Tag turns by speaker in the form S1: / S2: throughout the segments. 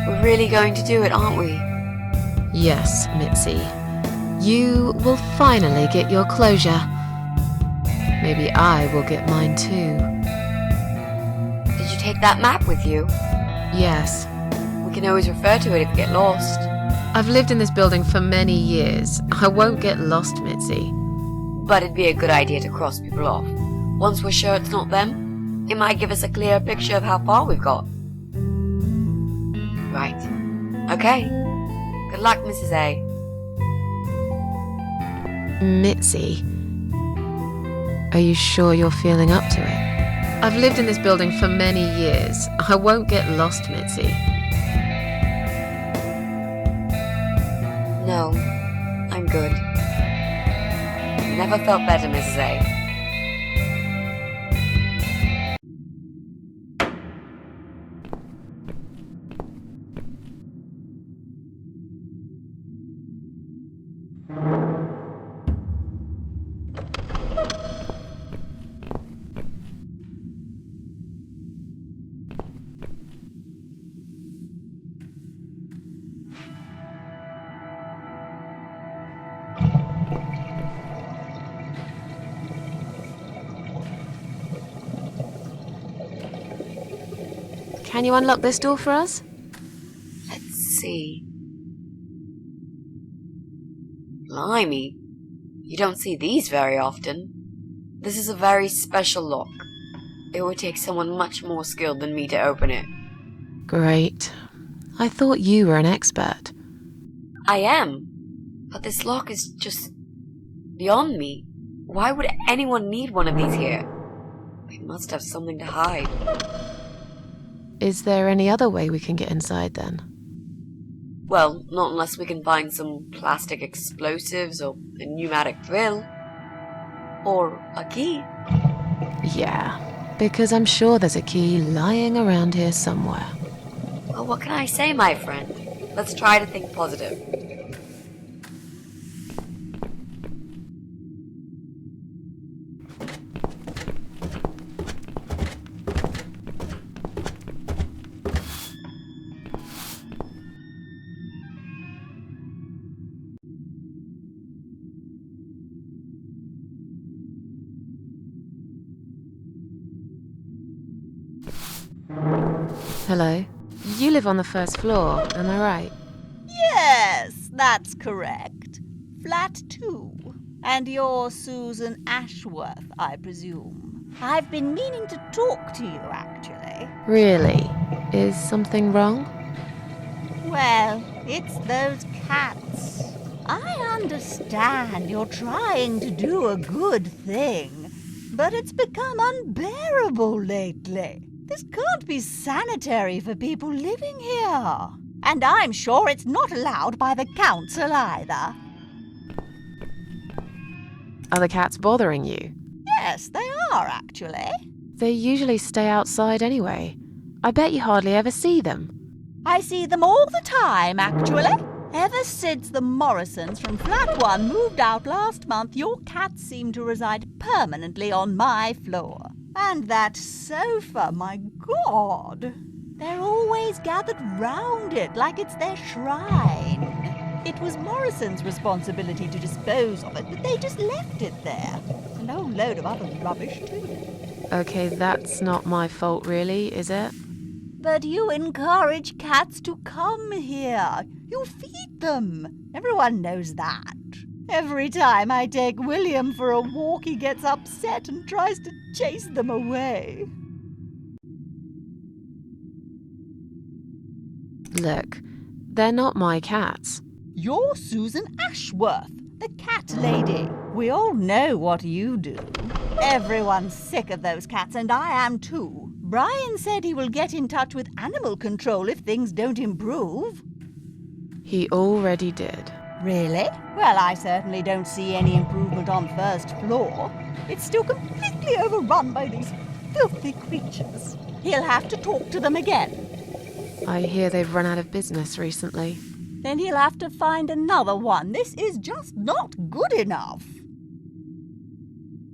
S1: We're really going to do it, aren't we?
S2: Yes, Mitzi. You will finally get your closure. Maybe I will get mine too.
S1: Did you take that map with you?
S2: Yes.
S1: We can always refer to it if we get lost.
S2: I've lived in this building for many years. I won't get lost, Mitzi.
S1: But it'd be a good idea to cross people off. Once we're sure it's not them, it might give us a clearer picture of how far we've got. Right. Okay. Good luck, Mrs. A.
S2: Mitzi, are you sure you're feeling up to it? I've lived in this building for many years. I won't get lost, Mitzi.
S1: No, I'm good. Never felt better, Mrs. A.
S2: Can you unlock this door for us?
S1: Let's see. Blimey. You don't see these very often. This is a very special lock. It would take someone much more skilled than me to open it.
S2: Great. I thought you were an expert.
S1: I am. But this lock is just beyond me. Why would anyone need one of these here? They must have something to hide.
S2: Is there any other way we can get inside then?
S1: Well, not unless we can find some plastic explosives or a pneumatic drill. Or a key.
S2: Yeah, because I'm sure there's a key lying around here somewhere.
S1: Well, what can I say, my friend? Let's try to think positive.
S2: Hello? You live on the first floor, am I right?
S3: Yes, that's correct. Flat 2. And you're Susan Ashworth, I presume. I've been meaning to talk to you, actually.
S2: Really? Is something wrong?
S3: Well, it's those cats. I understand you're trying to do a good thing, but it's become unbearable lately. This can't be sanitary for people living here. And I'm sure it's not allowed by the council either.
S2: Are the cats bothering you?
S3: Yes, they are, actually.
S2: They usually stay outside anyway. I bet you hardly ever see them.
S3: I see them all the time, actually. Ever since the Morrisons from Flat 1 moved out last month, your cats seem to reside permanently on my floor. And that sofa, my God! They're always gathered round it like it's their shrine. It was Morrison's responsibility to dispose of it, but they just left it there. and a whole load of other rubbish too.
S2: Okay, that's not my fault really, is it?
S3: But you encourage cats to come here. You feed them. Everyone knows that. Every time I take William for a walk, he gets upset and tries to chase them away.
S2: Look, they're not my cats.
S3: You're Susan Ashworth, the cat lady. We all know what you do. Everyone's sick of those cats, and I am too. Brian said he will get in touch with animal control if things don't improve.
S2: He already did.
S3: Really? Well, I certainly don't see any improvement on first floor. It's still completely overrun by these filthy creatures. He'll have to talk to them again.
S2: I hear they've run out of business recently.
S3: Then he'll have to find another one. This is just not good enough.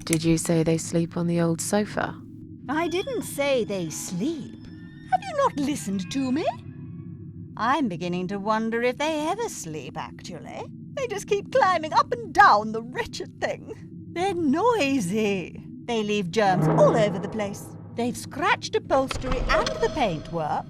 S2: Did you say they sleep on the old sofa?
S3: I didn't say they sleep. Have you not listened to me? I'm beginning to wonder if they ever sleep, actually. They just keep climbing up and down the wretched thing. They're noisy. They leave germs all over the place. They've scratched upholstery and the paintwork.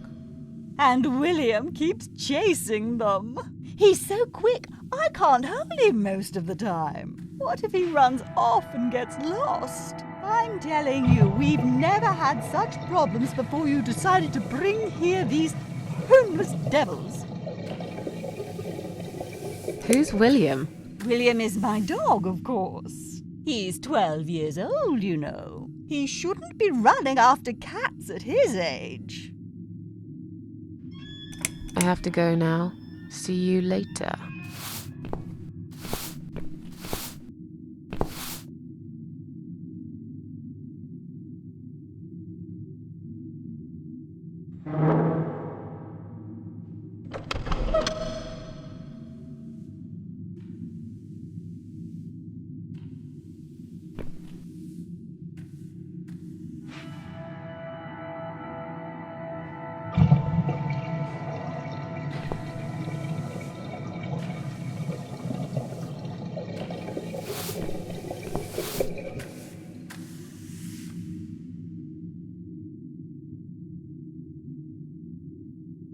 S3: And William keeps chasing them. He's so quick, I can't hold him most of the time. What if he runs off and gets lost? I'm telling you, we've never had such problems before you decided to bring here these homeless devils.
S2: Who's William?
S3: William is my dog, of course. He's 12 years old, you know. He shouldn't be running after cats at his age.
S2: I have to go now. See you later.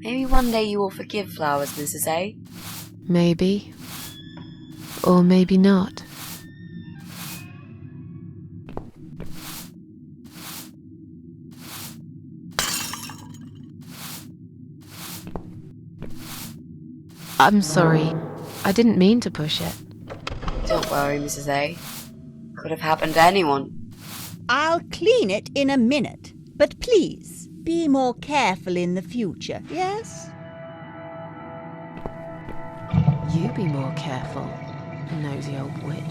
S1: Maybe one day you will forgive Flowers, Mrs. A.
S2: Maybe. Or maybe not. I'm sorry. I didn't mean to push it.
S1: Don't worry, Mrs. A. Could have happened to anyone.
S3: I'll clean it in a minute, but please, be more careful in the future, yes?
S2: You be more careful, nosy old witch.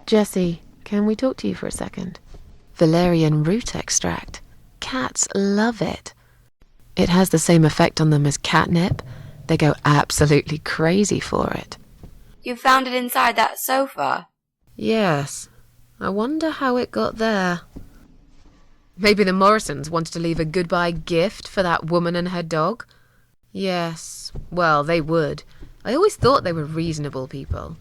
S2: Jessie, can we talk to you for a second? Valerian root extract. Cats love it. It has the same effect on them as catnip. They go absolutely crazy for it.
S1: You found it inside that sofa?
S2: Yes. I wonder how it got there. Maybe the Morrisons wanted to leave a goodbye gift for that woman and her dog? Yes, well, they would. I always thought they were reasonable people.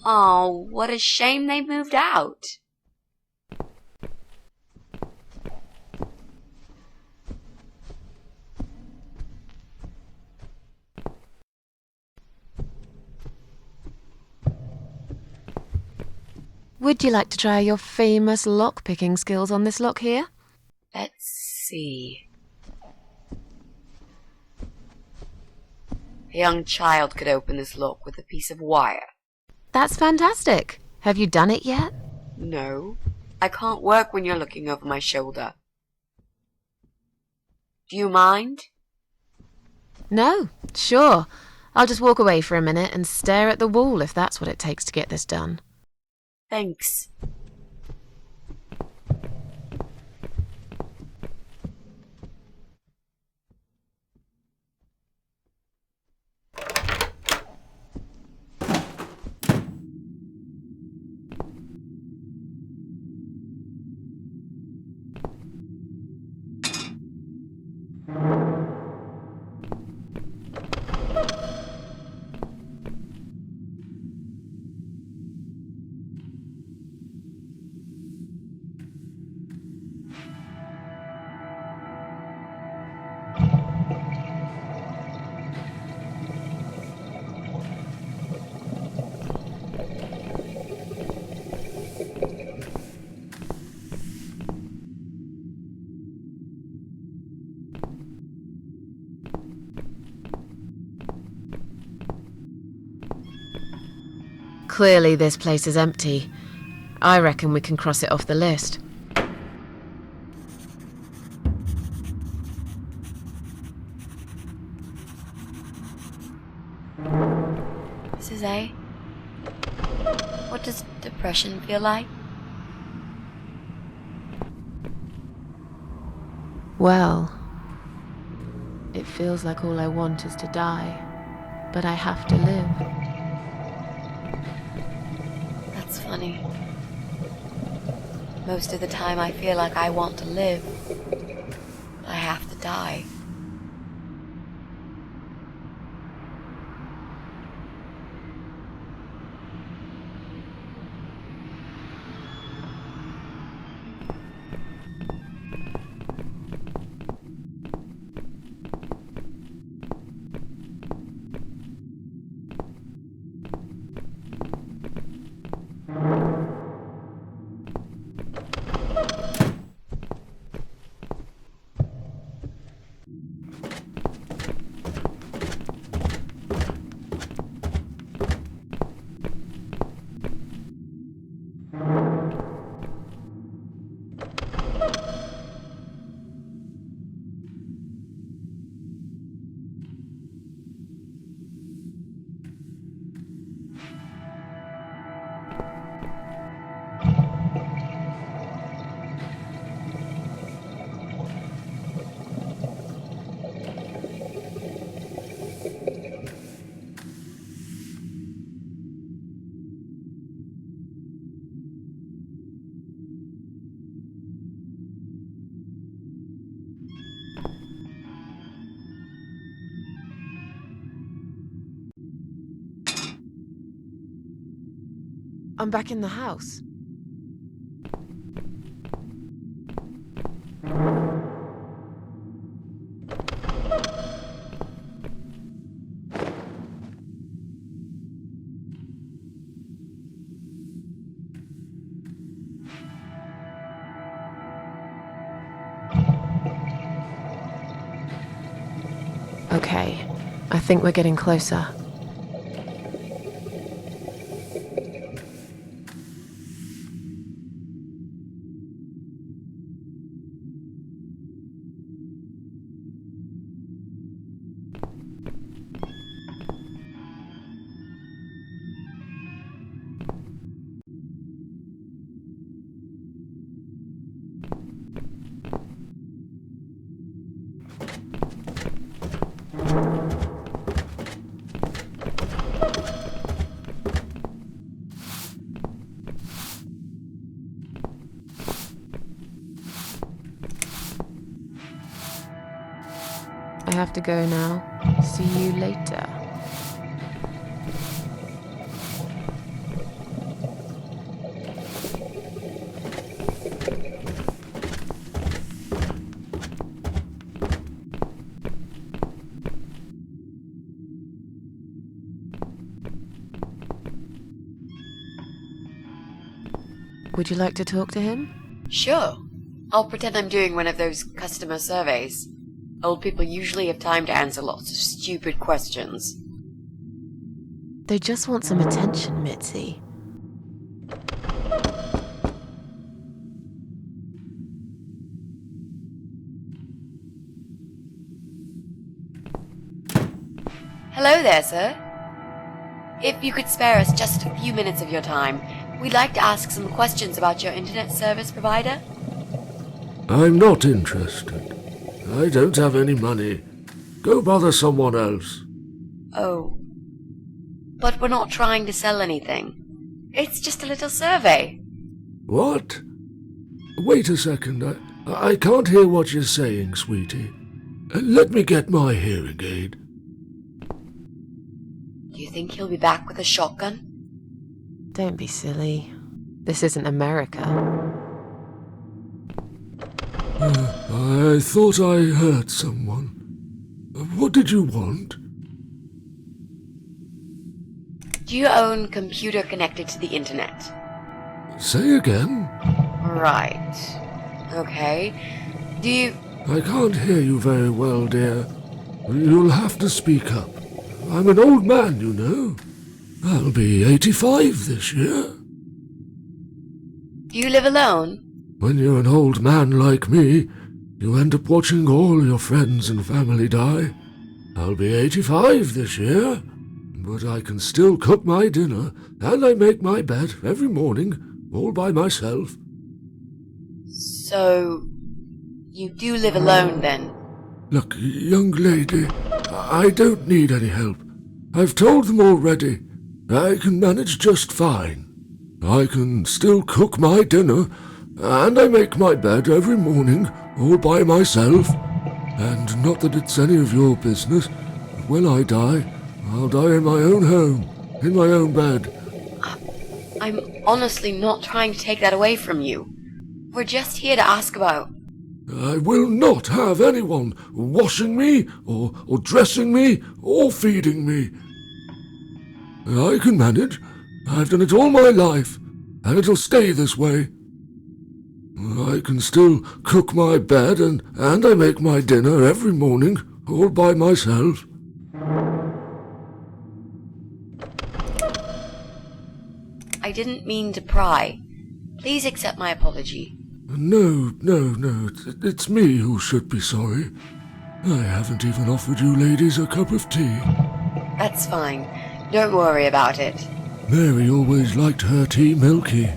S1: Oh, what a shame they moved out.
S2: Would you like to try your famous lock-picking skills on this lock here?
S1: Let's see. A young child could open this lock with a piece of wire.
S2: That's fantastic. Have you done it yet?
S1: No, I can't work when you're looking over my shoulder. Do you mind?
S2: No, sure. I'll just walk away for a minute and stare at the wall if that's what it takes to get this done.
S1: Thanks.
S2: Clearly this place is empty. I reckon we can cross it off the list.
S1: Mrs. A, what does depression feel like?
S2: Well, it feels like all I want is to die, but I have to live.
S1: That's funny. Most of the time I feel like I want to live, but I have to die.
S2: I'm back in the house. Okay, I think we're getting closer. have to go now. See you later. Would you like to talk to him?
S1: Sure. I'll pretend I'm doing one of those customer surveys. Old people usually have time to answer lots of stupid questions.
S2: They just want some attention, Mitzi.
S1: Hello there, sir. If you could spare us just a few minutes of your time, we'd like to ask some questions about your internet service provider.
S4: I'm not interested. I don't have any money. Go bother someone else.
S1: Oh. But we're not trying to sell anything. It's just a little survey.
S4: What? Wait a second. I can't hear what you're saying, sweetie. Let me get my hearing aid.
S1: Do you think he'll be back with a shotgun?
S2: Don't be silly. This isn't America.
S4: I thought I heard someone. What did you want?
S1: Do you own computer connected to the internet?
S4: Say again?
S1: Right. Okay. Do you...
S4: I can't hear you very well, dear. You'll have to speak up. I'm an old man, you know. I'll be 85 this year.
S1: Do you live alone?
S4: When you're an old man like me, you end up watching all your friends and family die. I'll be 85 this year, but I can still cook my dinner, and I make my bed every morning, all by myself.
S1: So... you do live alone, then?
S4: Look, young lady, I don't need any help. I've told them already. I can manage just fine. I can still cook my dinner, and I make my bed every morning, all by myself. And not that it's any of your business, but when I die, I'll die in my own home, in my own bed.
S1: I'm honestly not trying to take that away from you. We're just here to ask about...
S4: I will not have anyone washing me, or dressing me, or feeding me. I can manage. I've done it all my life, and it'll stay this way. I can still cook my bed, and I make my dinner every morning, all by myself.
S1: I didn't mean to pry. Please accept my apology.
S4: No, it's me who should be sorry. I haven't even offered you ladies a cup of tea.
S1: That's fine. Don't worry about it.
S4: Mary always liked her tea milky.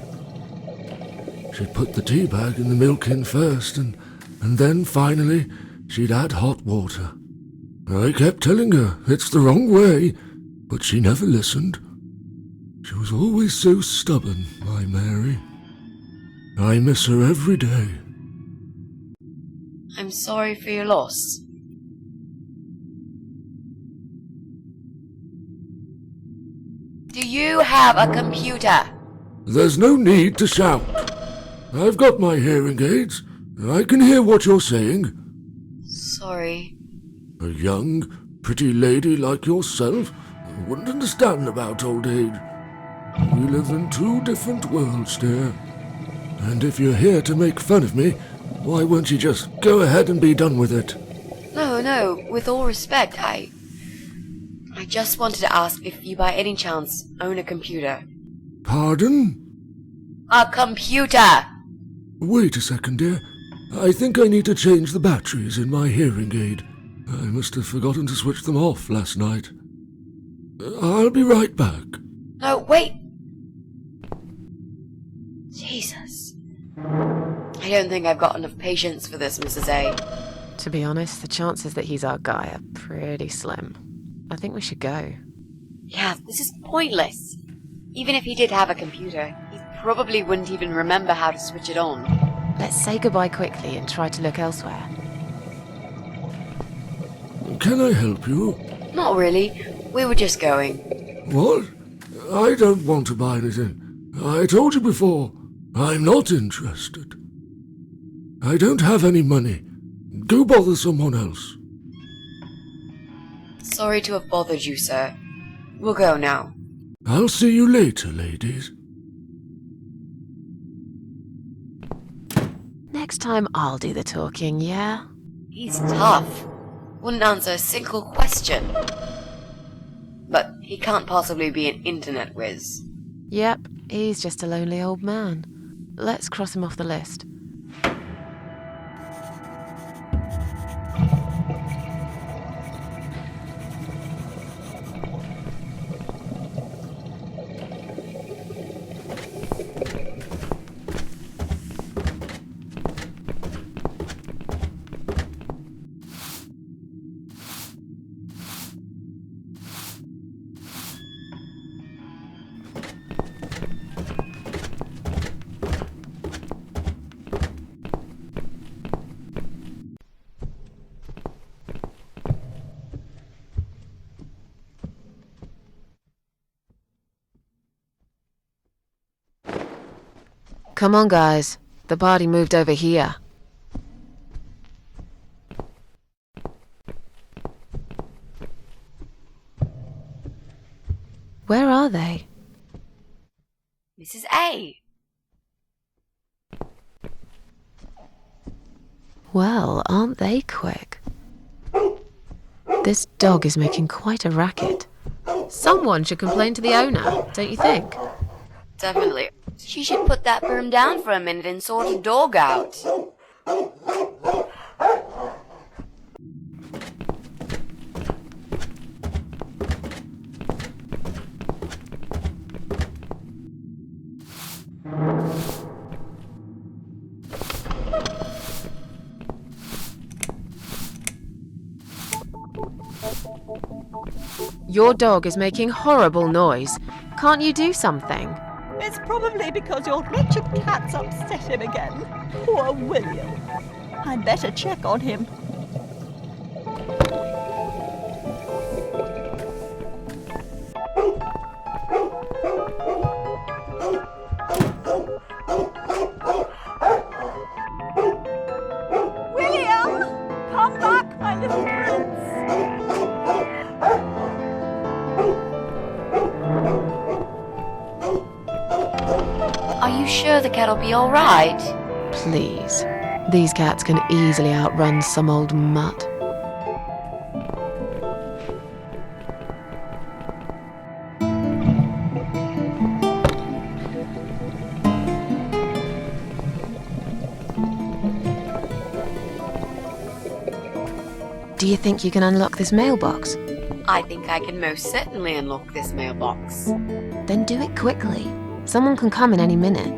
S4: She'd put the tea bag in the milk in first, and then finally she'd add hot water. I kept telling her it's the wrong way, but she never listened. She was always so stubborn, my Mary. I miss her every day.
S1: I'm sorry for your loss. Do you have a computer?
S4: There's no need to shout. I've got my hearing aids. I can hear what you're saying.
S1: Sorry.
S4: A young, pretty lady like yourself wouldn't understand about old age. We live in two different worlds, dear. And if you're here to make fun of me, why won't you just go ahead and be done with it?
S1: No, with all respect, I just wanted to ask if you by any chance own a computer.
S4: Pardon?
S1: A computer!
S4: Wait a second, dear. I think I need to change the batteries in my hearing aid. I must have forgotten to switch them off last night. I'll be right back.
S1: No, wait! Jesus. I don't think I've got enough patience for this, Mrs. A.
S2: To be honest, the chances that he's our guy are pretty slim. I think we should go.
S1: Yeah, this is pointless. Even if he did have a computer, he probably wouldn't even remember how to switch it on.
S2: Let's say goodbye quickly and try to look elsewhere.
S4: Can I help you?
S1: Not really. We were just going.
S4: What? I don't want to buy anything. I told you before, I'm not interested. I don't have any money. Go bother someone else.
S1: Sorry to have bothered you, sir. We'll go now.
S4: I'll see you later, ladies.
S2: Next time I'll do the talking, yeah?
S1: He's tough. Wouldn't answer a single question. But he can't possibly be an internet whiz.
S2: Yep, he's just a lonely old man. Let's cross him off the list. Come on, guys. The party moved over here. Where are they?
S1: Mrs. A.
S2: Well, aren't they quick? This dog is making quite a racket. Someone should complain to the owner, don't you think?
S1: Definitely. She should put that broom down for a minute and sort a dog out.
S2: Your dog is making horrible noise. Can't you do something?
S3: It's probably because your wretched cat's upset him again. Poor William. I'd better check on him. William! Come back, my little prince!
S1: Are you sure the cat'll be all right?
S2: Please. These cats can easily outrun some old mutt. Do you think you can unlock this mailbox?
S1: I think I can most certainly unlock this mailbox.
S2: Then do it quickly. Someone can come in any minute.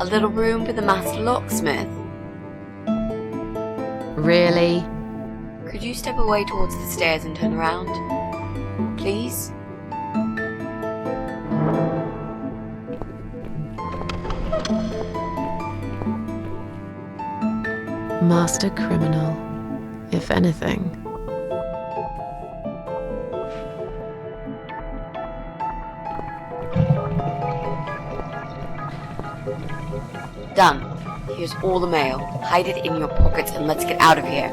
S1: A little room for the master locksmith.
S2: Really?
S1: Could you step away towards the stairs and turn around? Please?
S2: Master criminal, if anything.
S1: Done. Here's all the mail. Hide it in your pockets and let's get out of here.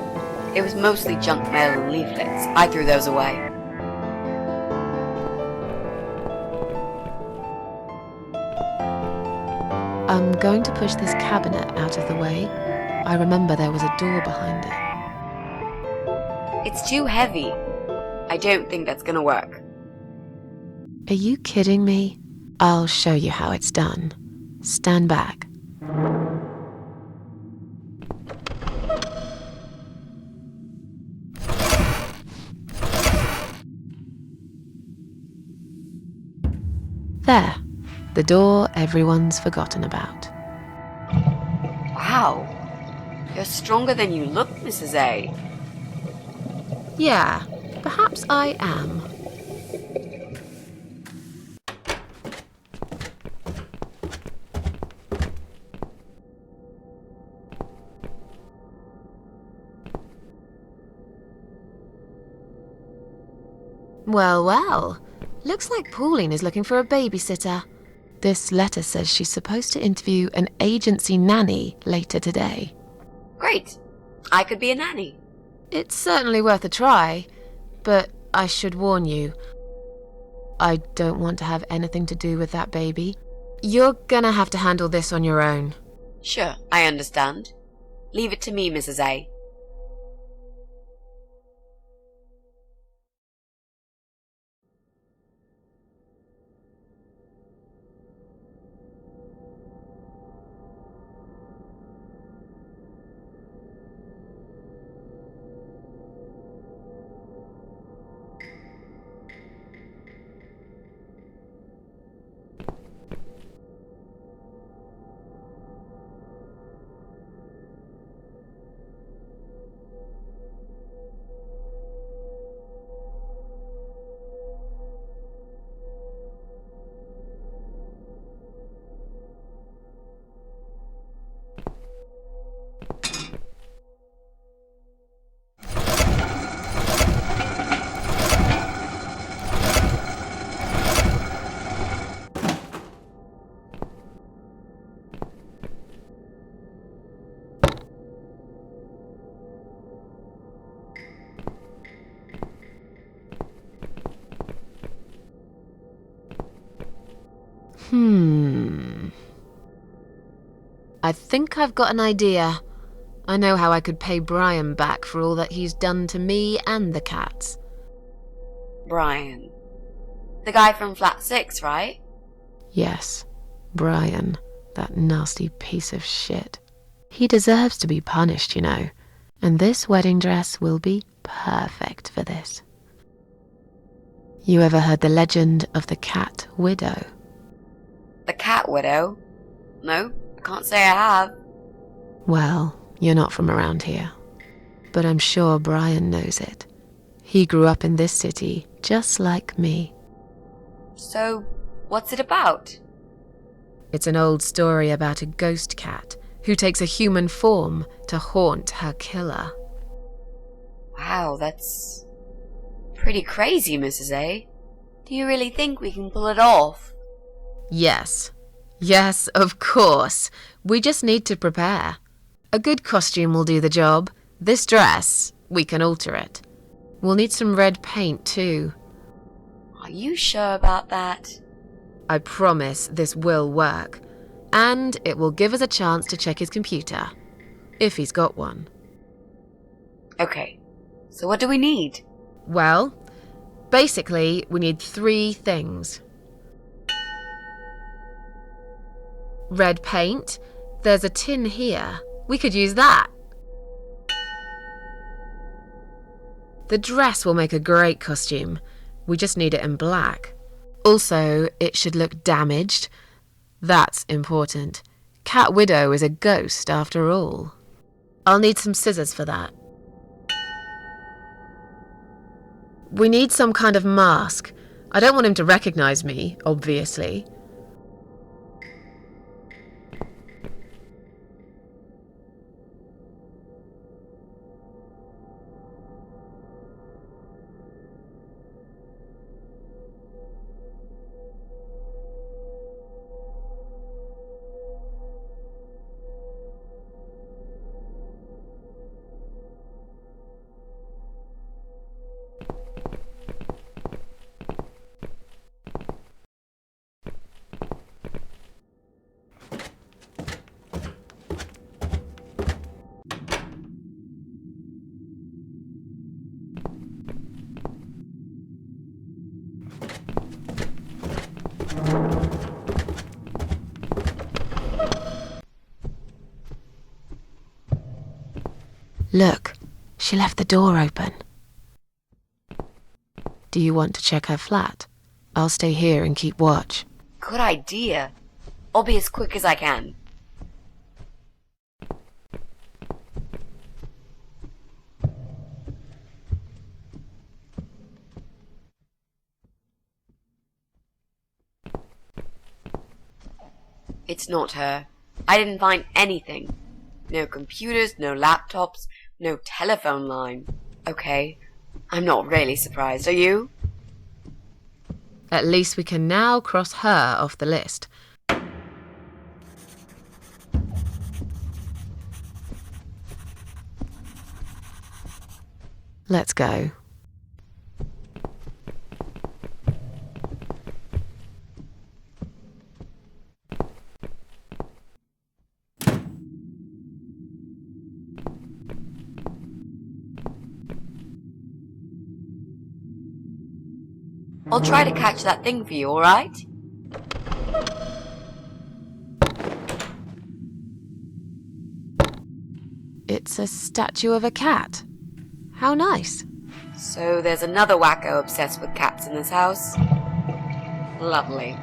S1: It was mostly junk mail and leaflets. I threw those away.
S2: I'm going to push this cabinet out of the way. I remember there was a door behind it.
S1: It's too heavy. I don't think that's gonna work.
S2: Are you kidding me? I'll show you how it's done. Stand back. There. The door everyone's forgotten about.
S1: Wow. You're stronger than you look, Mrs. A.
S2: Yeah, perhaps I am. Well, well. Looks like Pauline is looking for a babysitter. This letter says she's supposed to interview an agency nanny later today.
S1: Great. I could be a nanny.
S2: It's certainly worth a try, but I should warn you, I don't want to have anything to do with that baby. You're gonna have to handle this on your own.
S1: Sure, I understand. Leave it to me, Mrs. A.
S2: I think I've got an idea. I know how I could pay Brian back for all that he's done to me and the cats.
S1: Brian. The guy from Flat 6, right?
S2: Yes, Brian, that nasty piece of shit. He deserves to be punished, you know, and this wedding dress will be perfect for this. You ever heard the legend of the cat widow?
S1: The cat widow? No, I can't say I have.
S2: Well, you're not from around here, but I'm sure Brian knows it. He grew up in this city just like me.
S1: So, what's it about?
S2: It's an old story about a ghost cat who takes a human form to haunt her killer.
S1: Wow, that's pretty crazy, Mrs. A. Do you really think we can pull it off?
S2: Yes. Yes, of course. We just need to prepare. A good costume will do the job. This dress, we can alter it. We'll need some red paint too.
S1: Are you sure about that?
S2: I promise this will work. And it will give us a chance to check his computer. If he's got one.
S1: Okay, so what do we need?
S2: Well, basically, we need 3 things. Red paint. There's a tin here. We could use that. The dress will make a great costume. We just need it in black. Also, it should look damaged. That's important. Cat Widow is a ghost after all. I'll need some scissors for that. We need some kind of mask. I don't want him to recognize me, obviously. Look, she left the door open. Do you want to check her flat? I'll stay here and keep watch.
S1: Good idea. I'll be as quick as I can. It's not her. I didn't find anything. No computers, no laptops, no telephone line. Okay, I'm not really surprised, are you?
S2: At least we can now cross her off the list. Let's go.
S1: I'll try to catch that thing for you, alright?
S2: It's a statue of a cat. How nice.
S1: So there's another wacko obsessed with cats in this house. Lovely.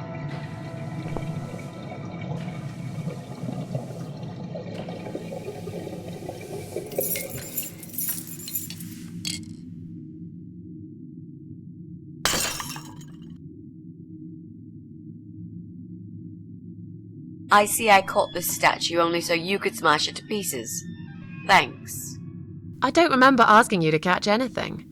S1: I see I caught this statue only so you could smash it to pieces. Thanks.
S2: I don't remember asking you to catch anything.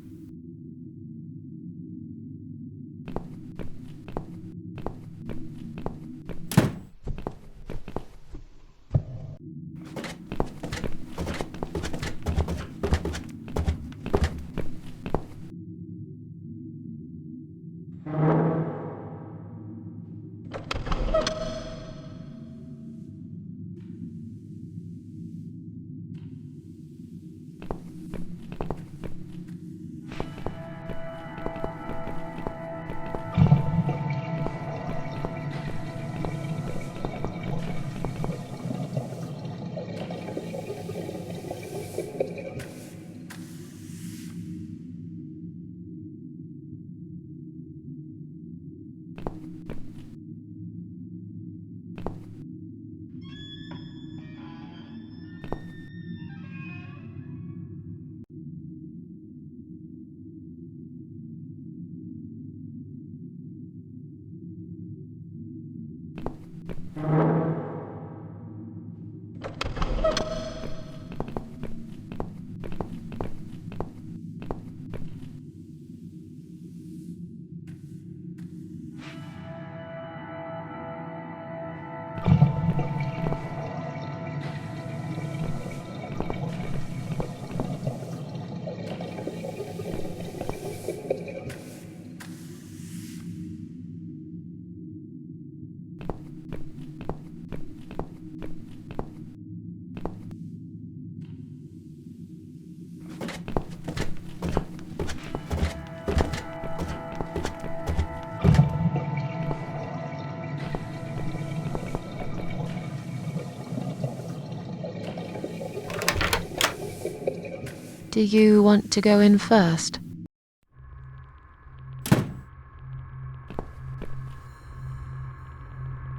S2: Do you want to go in first?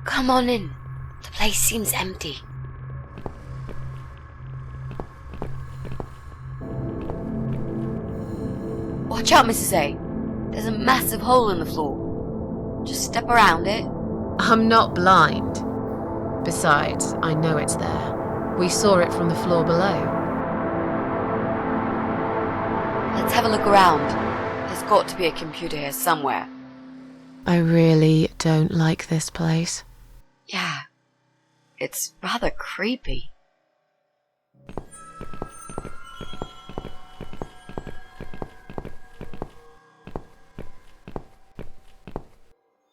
S1: Come on in. The place seems empty. Watch out, Mrs. A. There's a massive hole in the floor. Just step around it.
S2: I'm not blind. Besides, I know it's there. We saw it from the floor below.
S1: Let's have a look around. There's got to be a computer here somewhere.
S2: I really don't like this place.
S1: Yeah, it's rather creepy.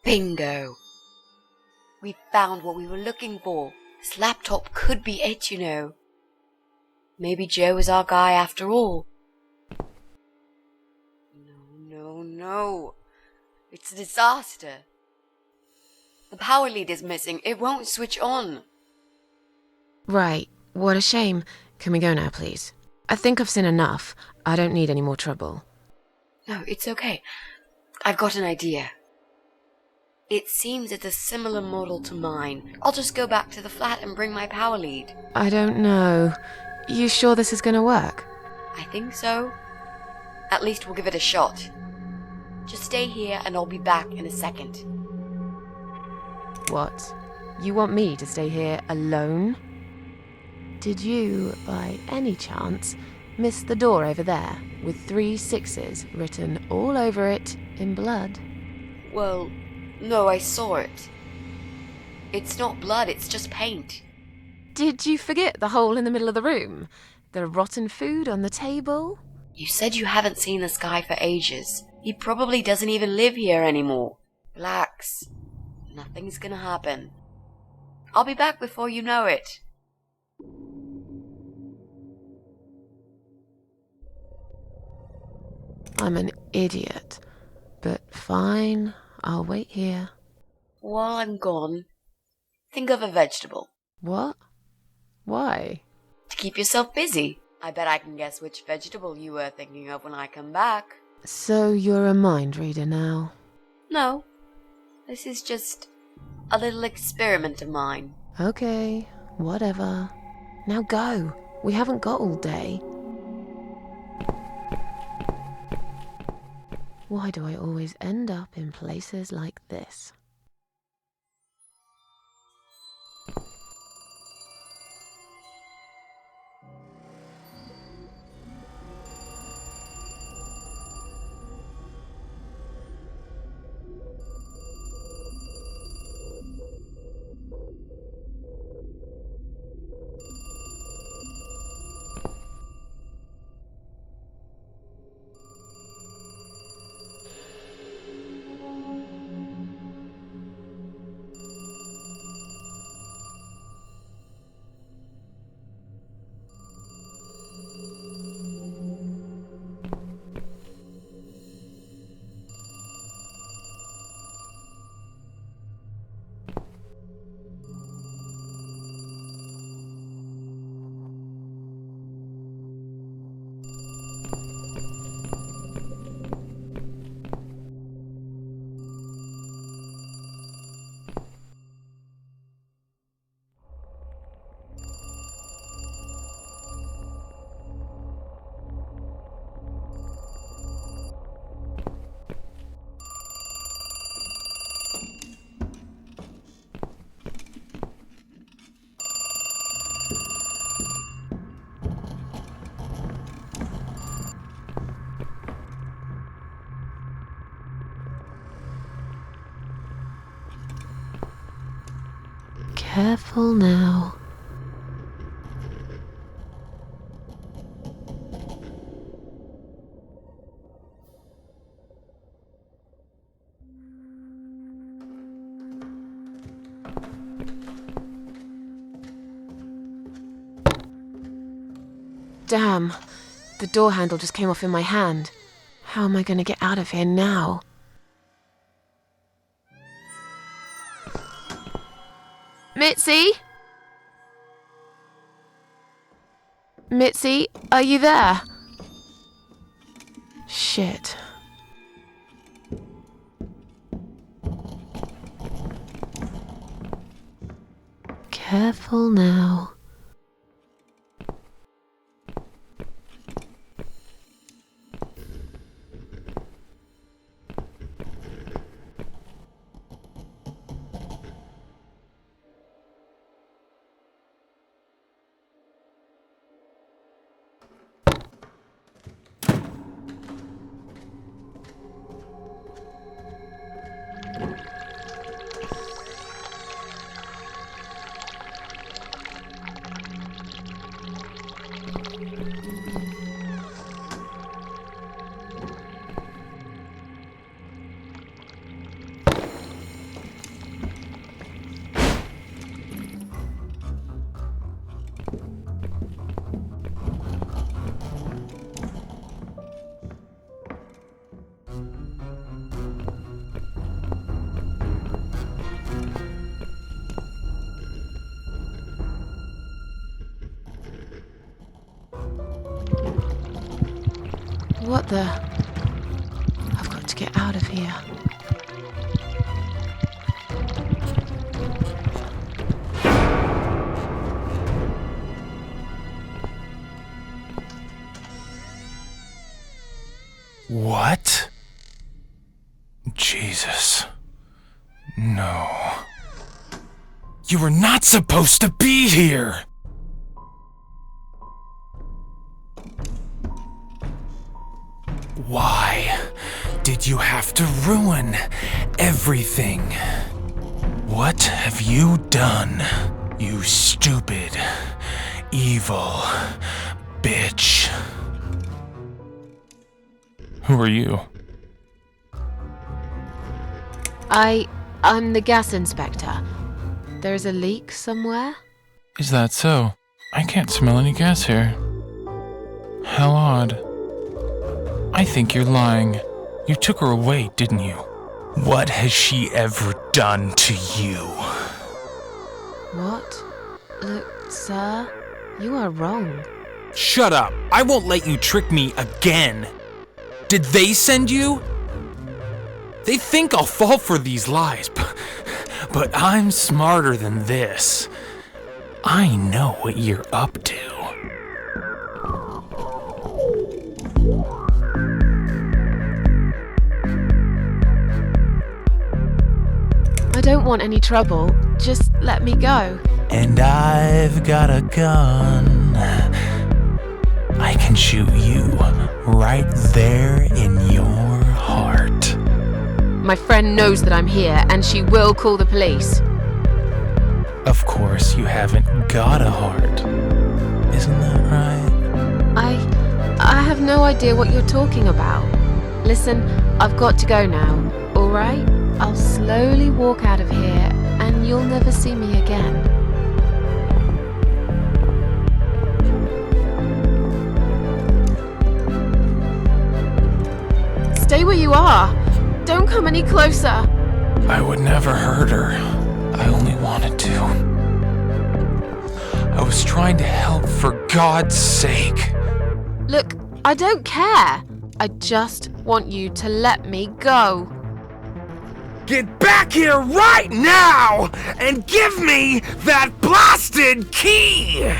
S1: Bingo! We found what we were looking for. This laptop could be it, you know. Maybe Joe is our guy after all. No. It's a disaster. The power lead is missing. It won't switch on.
S2: Right, what a shame. Can we go now, please? I think I've seen enough. I don't need any more trouble.
S1: No, it's okay. I've got an idea. It seems it's a similar model to mine. I'll just go back to the flat and bring my power lead.
S2: I don't know. You sure this is gonna work?
S1: I think so. At least we'll give it a shot. Just stay here and I'll be back in a second.
S2: What? You want me to stay here alone? Did you, by any chance, miss the door over there with 3 6s written all over it in blood?
S1: Well, no, I saw it. It's not blood, it's just paint.
S2: Did you forget the hole in the middle of the room? The rotten food on the table?
S1: You said you haven't seen this guy for ages. He probably doesn't even live here anymore. Relax. Nothing's gonna happen. I'll be back before you know it.
S2: I'm an idiot. But fine, I'll wait here.
S1: While I'm gone, think of a vegetable.
S2: What? Why?
S1: To keep yourself busy. I bet I can guess which vegetable you were thinking of when I come back.
S2: So you're a mind reader now?
S1: No. This is just a little experiment of mine.
S2: Okay, whatever. Now go. We haven't got all day. Why do I always end up in places like this? Careful now. Damn, the door handle just came off in my hand. How am I going to get out of here now? Mitzi? Mitzi, are you there? Shit. Careful now. What the? I've got to get out of here.
S5: What? Jesus. No. You were not supposed to be here! Why did you have to ruin everything. What have you done, you stupid, evil bitch? Who are you?
S2: I'm the gas inspector. There's a leak somewhere?
S5: Is that so? I can't smell any gas here. How odd. I think you're lying. You took her away, didn't you? What has she ever done to you?
S2: What? Look, sir, you are wrong.
S5: Shut up! I won't let you trick me again! Did they send you? They think I'll fall for these lies, but I'm smarter than this. I know what you're up to.
S2: I don't want any trouble. Just let me go.
S5: And I've got a gun. I can shoot you right there in your heart.
S2: My friend knows that I'm here, and she will call the police.
S5: Of course, you haven't got a heart. Isn't that right?
S2: I have no idea what you're talking about. Listen, I've got to go now, alright? I'll slowly walk out of here, and you'll never see me again. Stay where you are. Don't come any closer.
S5: I would never hurt her. I only wanted to. I was trying to help, for God's sake.
S2: Look, I don't care. I just want you to let me go.
S5: Get back here right now and give me that blasted key!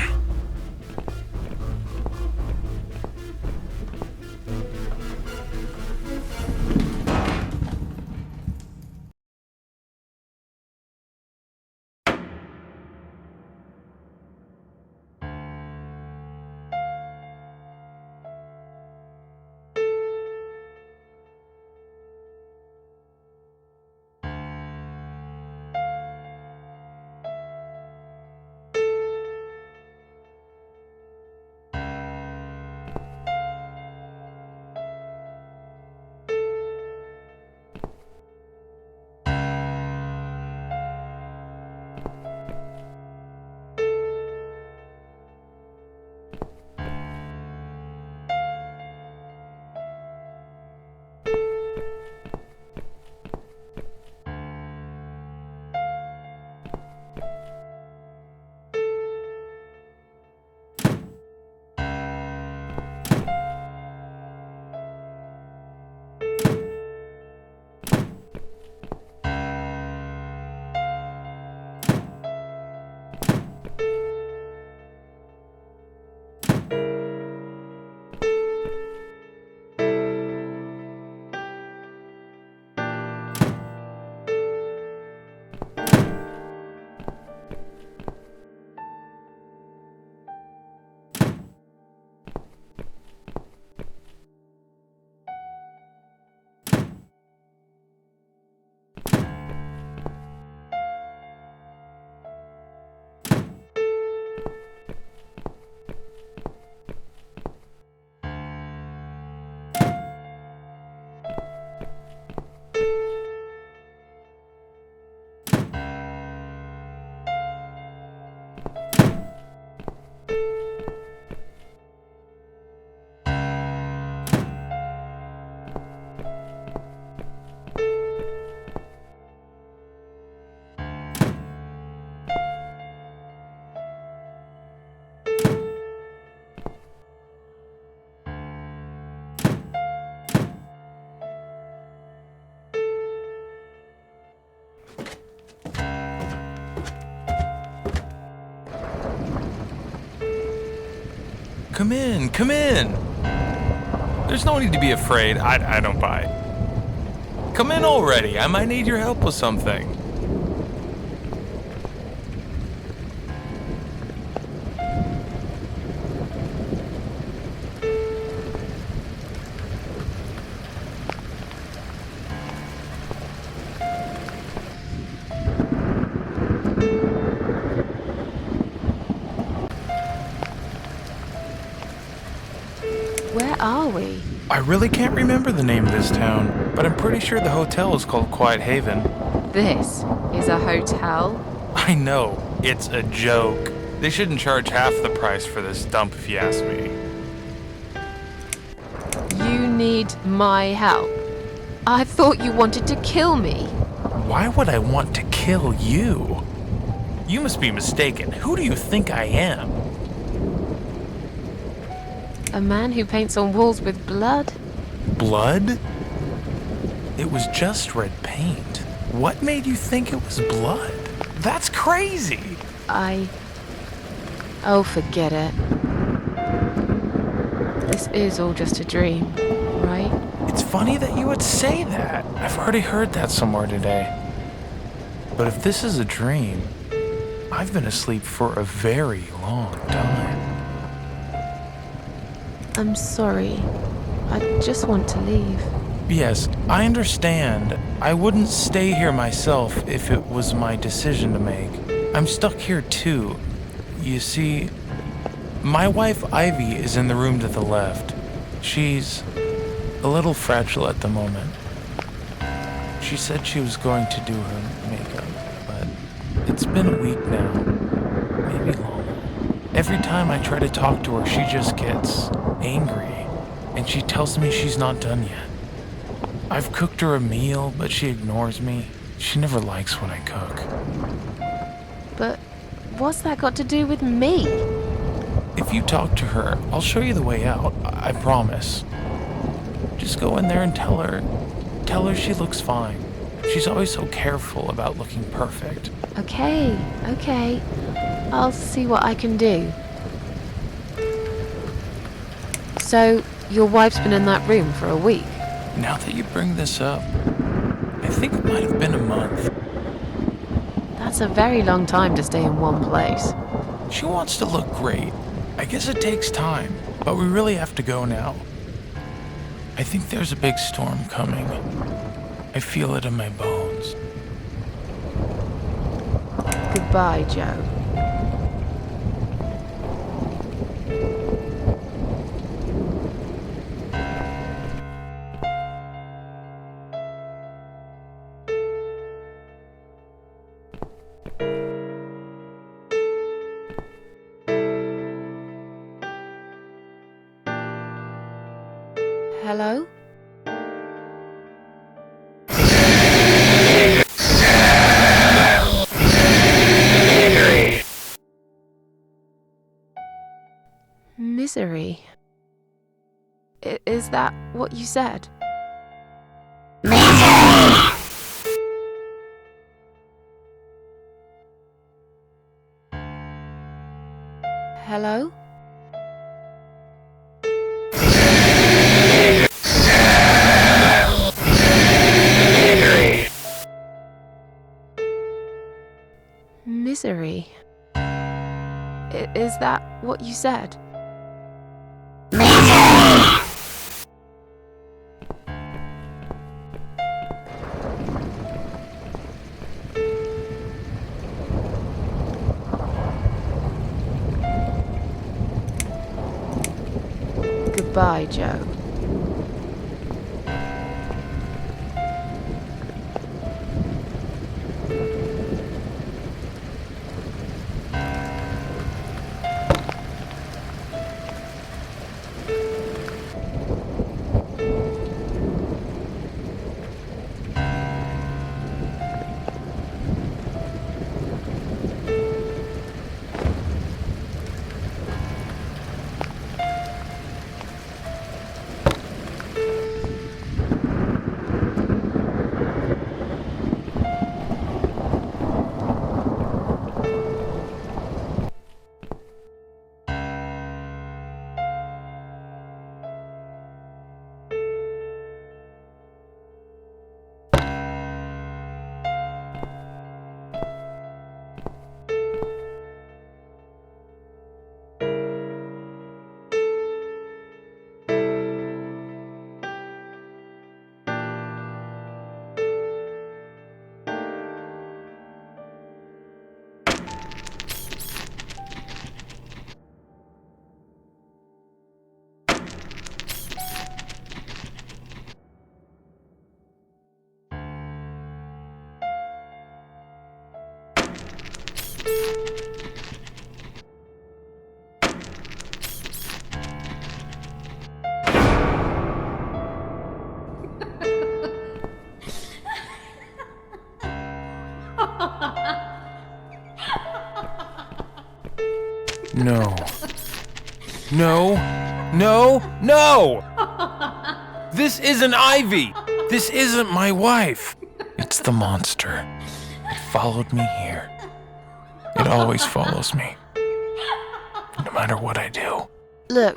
S5: Come in, come in. There's no need to be afraid. I don't buy it. Come in already. I might need your help with something. I really can't remember the name of this town, but I'm pretty sure the hotel is called Quiet Haven.
S2: This is a hotel?
S5: I know, it's a joke. They shouldn't charge half the price for this dump if you ask me.
S2: You need my help. I thought you wanted to kill me.
S5: Why would I want to kill you? You must be mistaken. Who do you think I am?
S2: A man who paints on walls with blood?
S5: Blood? It was just red paint. What made you think it was blood? That's crazy!
S2: Oh, forget it. This is all just a dream, right?
S5: It's funny that you would say that. I've already heard that somewhere today. But if this is a dream, I've been asleep for a very long time.
S2: I'm sorry. I just want to leave.
S5: Yes, I understand. I wouldn't stay here myself if it was my decision to make. I'm stuck here too. You see, my wife Ivy is in the room to the left. She's a little fragile at the moment. She said she was going to do her makeup, but it's been a week now, maybe longer. Every time I try to talk to her, she just gets angry, and she tells me she's not done yet. I've cooked her a meal, but she ignores me. She never likes when I cook.
S2: But what's that got to do with me?
S5: If you talk to her, I'll show you the way out, I promise. Just go in there and tell her she looks fine. She's always so careful about looking perfect.
S2: Okay. I'll see what I can do. So, your wife's been in that room for a week?
S5: Now that you bring this up, I think it might have been a month.
S2: That's a very long time to stay in one place.
S5: She wants to look great. I guess it takes time, but we really have to go now. I think there's a big storm coming. I feel it in my bones.
S2: Goodbye, Joe. Hello? Misery. Is that what you said? Hello? Misery. Is that what you said? Goodbye, Joe.
S5: No. No. No. No! This isn't Ivy! This isn't my wife! It's the monster. It followed me here. It always follows me. No matter what I do.
S2: Look,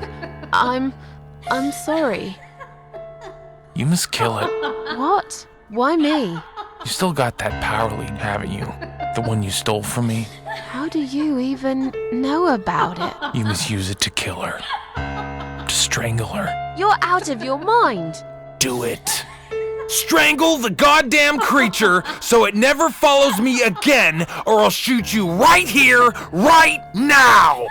S2: I'm sorry.
S5: You must kill it.
S2: What? Why me?
S5: You still got that power lead, haven't you? The one you stole from me?
S2: How do you even know about it?
S5: You must use it to kill her. To strangle her.
S2: You're out of your mind.
S5: Do it. Strangle the goddamn creature so it never follows me again, or I'll shoot you right here, right now!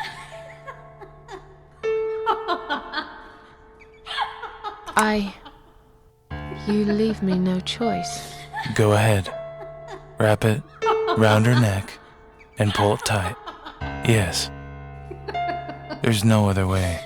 S2: You leave me no choice.
S5: Go ahead. Wrap it round her neck and pull it tight. Yes. There's no other way.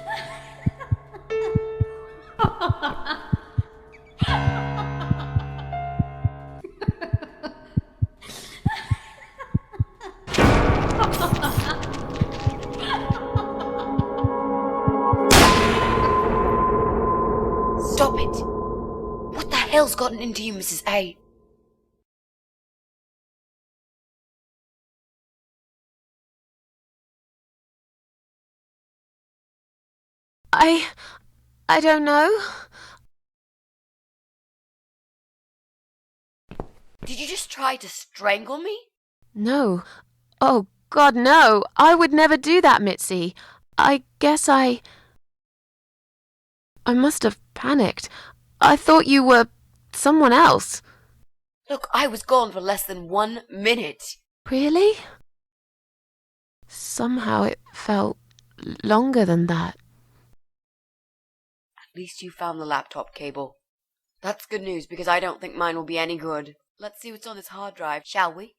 S1: Stop it! What the hell's gotten into you, Mrs. A?
S2: I don't know.
S1: Did you just try to strangle me?
S2: No. Oh, God, no. I would never do that, Mitzi. I guess I must have panicked. I thought you were someone else.
S1: Look, I was gone for less than 1 minute.
S2: Really? Somehow it felt longer than that.
S1: At least you found the laptop cable. That's good news because I don't think mine will be any good. Let's see what's on this hard drive, shall we?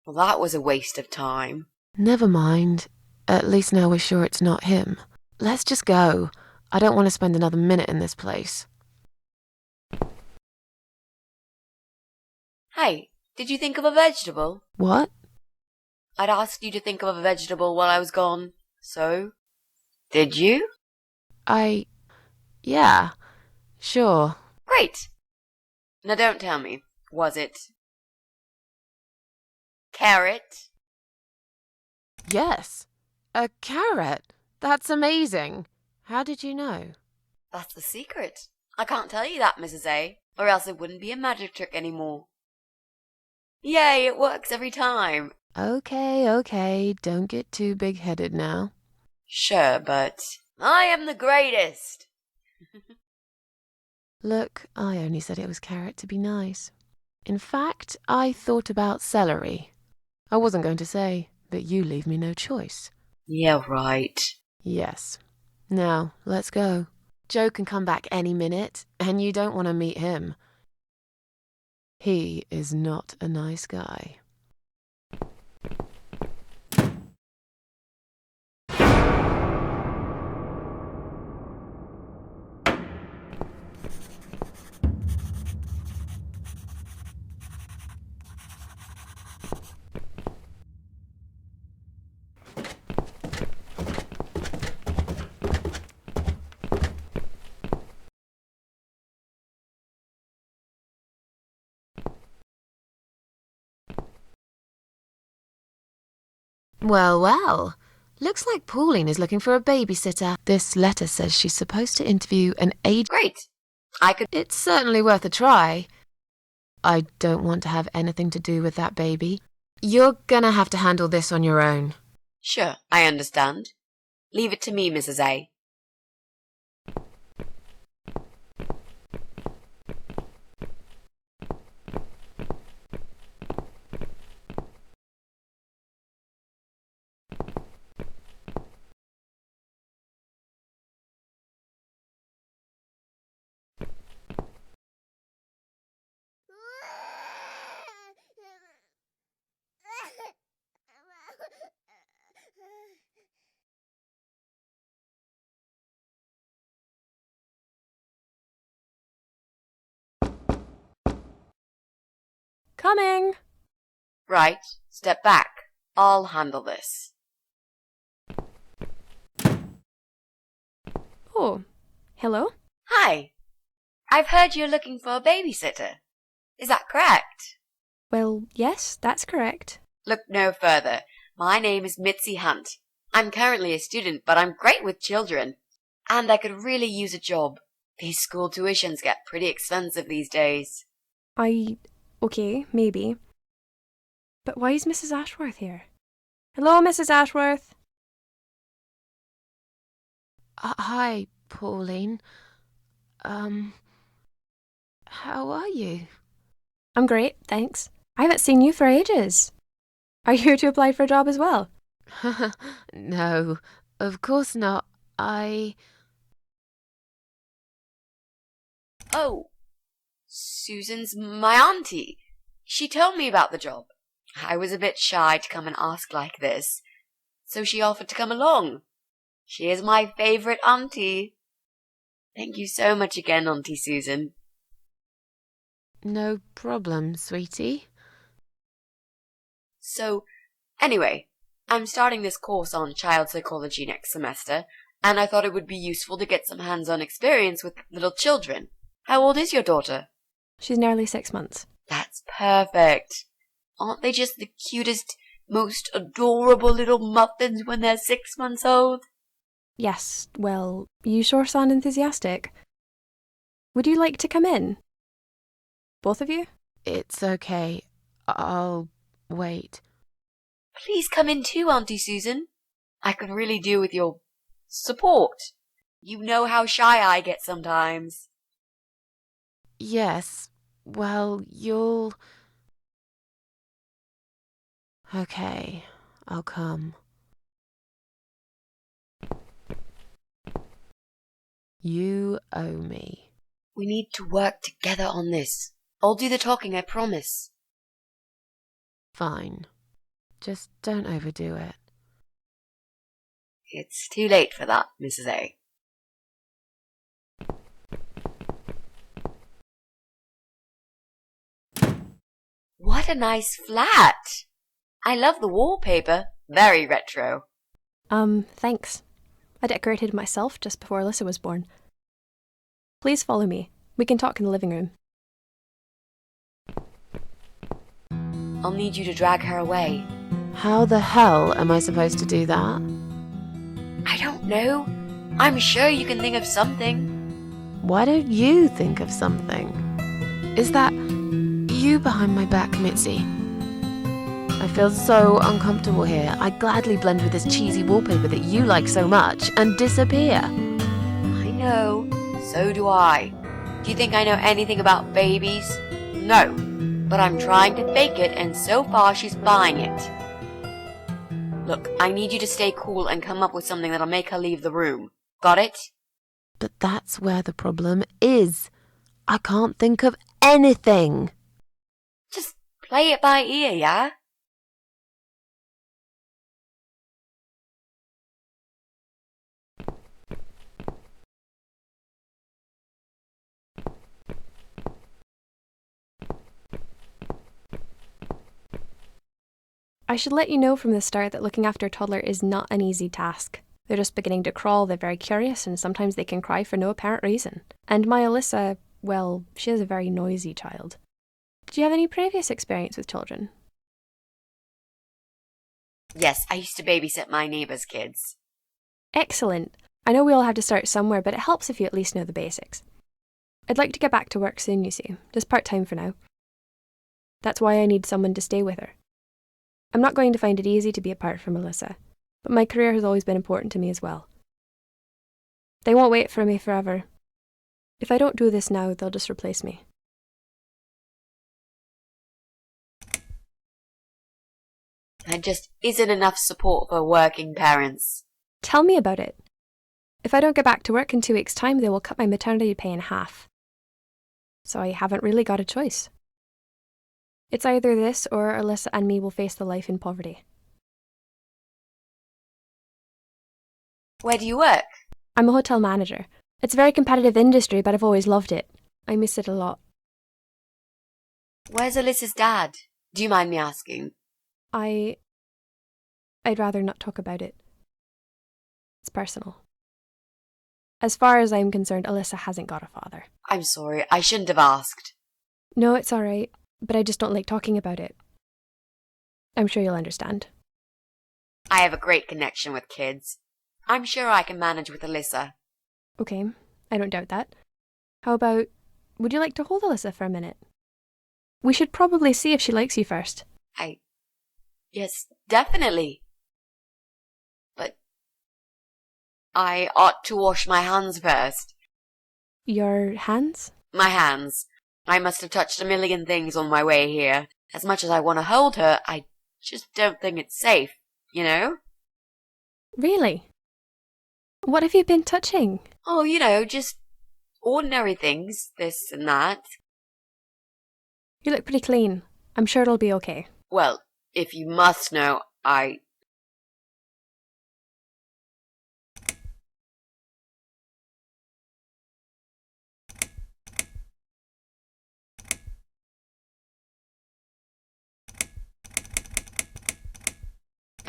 S1: Well, that was a waste of time.
S2: Never mind. At least now we're sure it's not him. Let's just go. I don't want to spend another minute in this place.
S1: Hey, did you think of a vegetable?
S2: What?
S1: I'd asked you to think of a vegetable while I was gone. So, did you?
S2: Yeah, sure.
S1: Great. Now don't tell me. Was it carrot?
S2: Yes. A carrot. That's amazing. How did you know?
S1: That's the secret. I can't tell you that, Mrs. A, or else it wouldn't be a magic trick anymore. Yay, it works every time.
S2: Okay, don't get too big-headed now.
S1: Sure, but I am the greatest.
S2: Look, I only said it was carrot to be nice. In fact, I thought about celery. I wasn't going to say, but you leave me no choice.
S1: Yeah, right.
S2: Yes. Now, let's go. Joe can come back any minute, and you don't want to meet him. He is not a nice guy. Well. Looks like Pauline is looking for a babysitter. This letter says she's supposed to interview an age...
S1: Great.
S2: It's certainly worth a try. I don't want to have anything to do with that baby. You're gonna have to handle this on your own.
S1: Sure, I understand. Leave it to me, Mrs. A.
S6: Coming!
S1: Right, step back. I'll handle this.
S6: Oh, hello?
S1: Hi. I've heard you're looking for a babysitter. Is that correct?
S6: Well, yes, that's correct.
S1: Look no further. My name is Mitzi Hunt. I'm currently a student, but I'm great with children. And I could really use a job. These school tuitions get pretty expensive these days.
S6: Okay, maybe. But why is Mrs. Ashworth here? Hello, Mrs. Ashworth?
S2: Hi, Pauline. How are you?
S6: I'm great, thanks. I haven't seen you for ages. Are you here to apply for a job as well?
S2: No, of course not.
S1: Oh, Susan's my auntie. She told me about the job. I was a bit shy to come and ask like this, so she offered to come along. She is my favorite auntie. Thank you so much again, Auntie Susan.
S2: No problem, sweetie.
S1: So, anyway, I'm starting this course on child psychology next semester, and I thought it would be useful to get some hands-on experience with little children. How old is your daughter?
S6: She's nearly 6 months.
S1: That's perfect. Aren't they just the cutest, most adorable little muffins when they're 6 months old?
S6: Yes, well, you sure sound enthusiastic. Would you like to come in? Both of you?
S2: It's okay. I'll wait.
S1: Please come in too, Auntie Susan. I could really do with your support. You know how shy I get sometimes.
S2: Yes, well, you'll... Okay, I'll come. You owe me.
S1: We need to work together on this. I'll do the talking, I promise.
S2: Fine. Just don't overdo it.
S1: It's too late for that, Mrs. A. What a nice flat! I love the wallpaper. Very retro.
S6: Thanks. I decorated it myself just before Alyssa was born. Please follow me. We can talk in the living room.
S1: I'll need you to drag her away.
S2: How the hell am I supposed to do that?
S1: I don't know. I'm sure you can think of something.
S2: Why don't you think of something? Is that you behind my back, Mitzi? I feel so uncomfortable here. I'd gladly blend with this cheesy wallpaper that you like so much and disappear.
S1: I know. So do I. Do you think I know anything about babies? No. But I'm trying to fake it, and so far she's buying it. Look, I need you to stay cool and come up with something that'll make her leave the room. Got it?
S2: But that's where the problem is. I can't think of anything.
S1: Just play it by ear, yeah?
S6: I should let you know from the start that looking after a toddler is not an easy task. They're just beginning to crawl, they're very curious, and sometimes they can cry for no apparent reason. And my Alyssa, well, she is a very noisy child. Did you have any previous experience with children?
S1: Yes, I used to babysit my neighbor's kids.
S6: Excellent. I know we all have to start somewhere, but it helps if you at least know the basics. I'd like to get back to work soon, you see, just part-time for now. That's why I need someone to stay with her. I'm not going to find it easy to be apart from Alyssa, but my career has always been important to me as well. They won't wait for me forever. If I don't do this now, they'll just replace me.
S1: There just isn't enough support for working parents.
S6: Tell me about it. If I don't get back to work in 2 weeks' time, they will cut my maternity pay in half. So I haven't really got a choice. It's either this or Alyssa and me will face the life in poverty.
S1: Where do you work?
S6: I'm a hotel manager. It's a very competitive industry, but I've always loved it. I miss it a lot.
S1: Where's Alyssa's dad? Do you mind me asking?
S6: I'd rather not talk about it. It's personal. As far as I'm concerned, Alyssa hasn't got a father.
S1: I'm sorry, I shouldn't have asked.
S6: No, it's alright, but I just don't like talking about it. I'm sure you'll understand.
S1: I have a great connection with kids. I'm sure I can manage with Alyssa.
S6: Okay, I don't doubt that. How about, would you like to hold Alyssa for a minute? We should probably see if she likes you first.
S1: Yes, definitely. But I ought to wash my hands first.
S6: Your hands?
S1: My hands. I must have touched a million things on my way here. As much as I want to hold her, I just don't think it's safe, you know?
S6: Really? What have you been touching?
S1: Oh, just ordinary things, this and that.
S6: You look pretty clean. I'm sure it'll be okay.
S1: Well, if you must know, I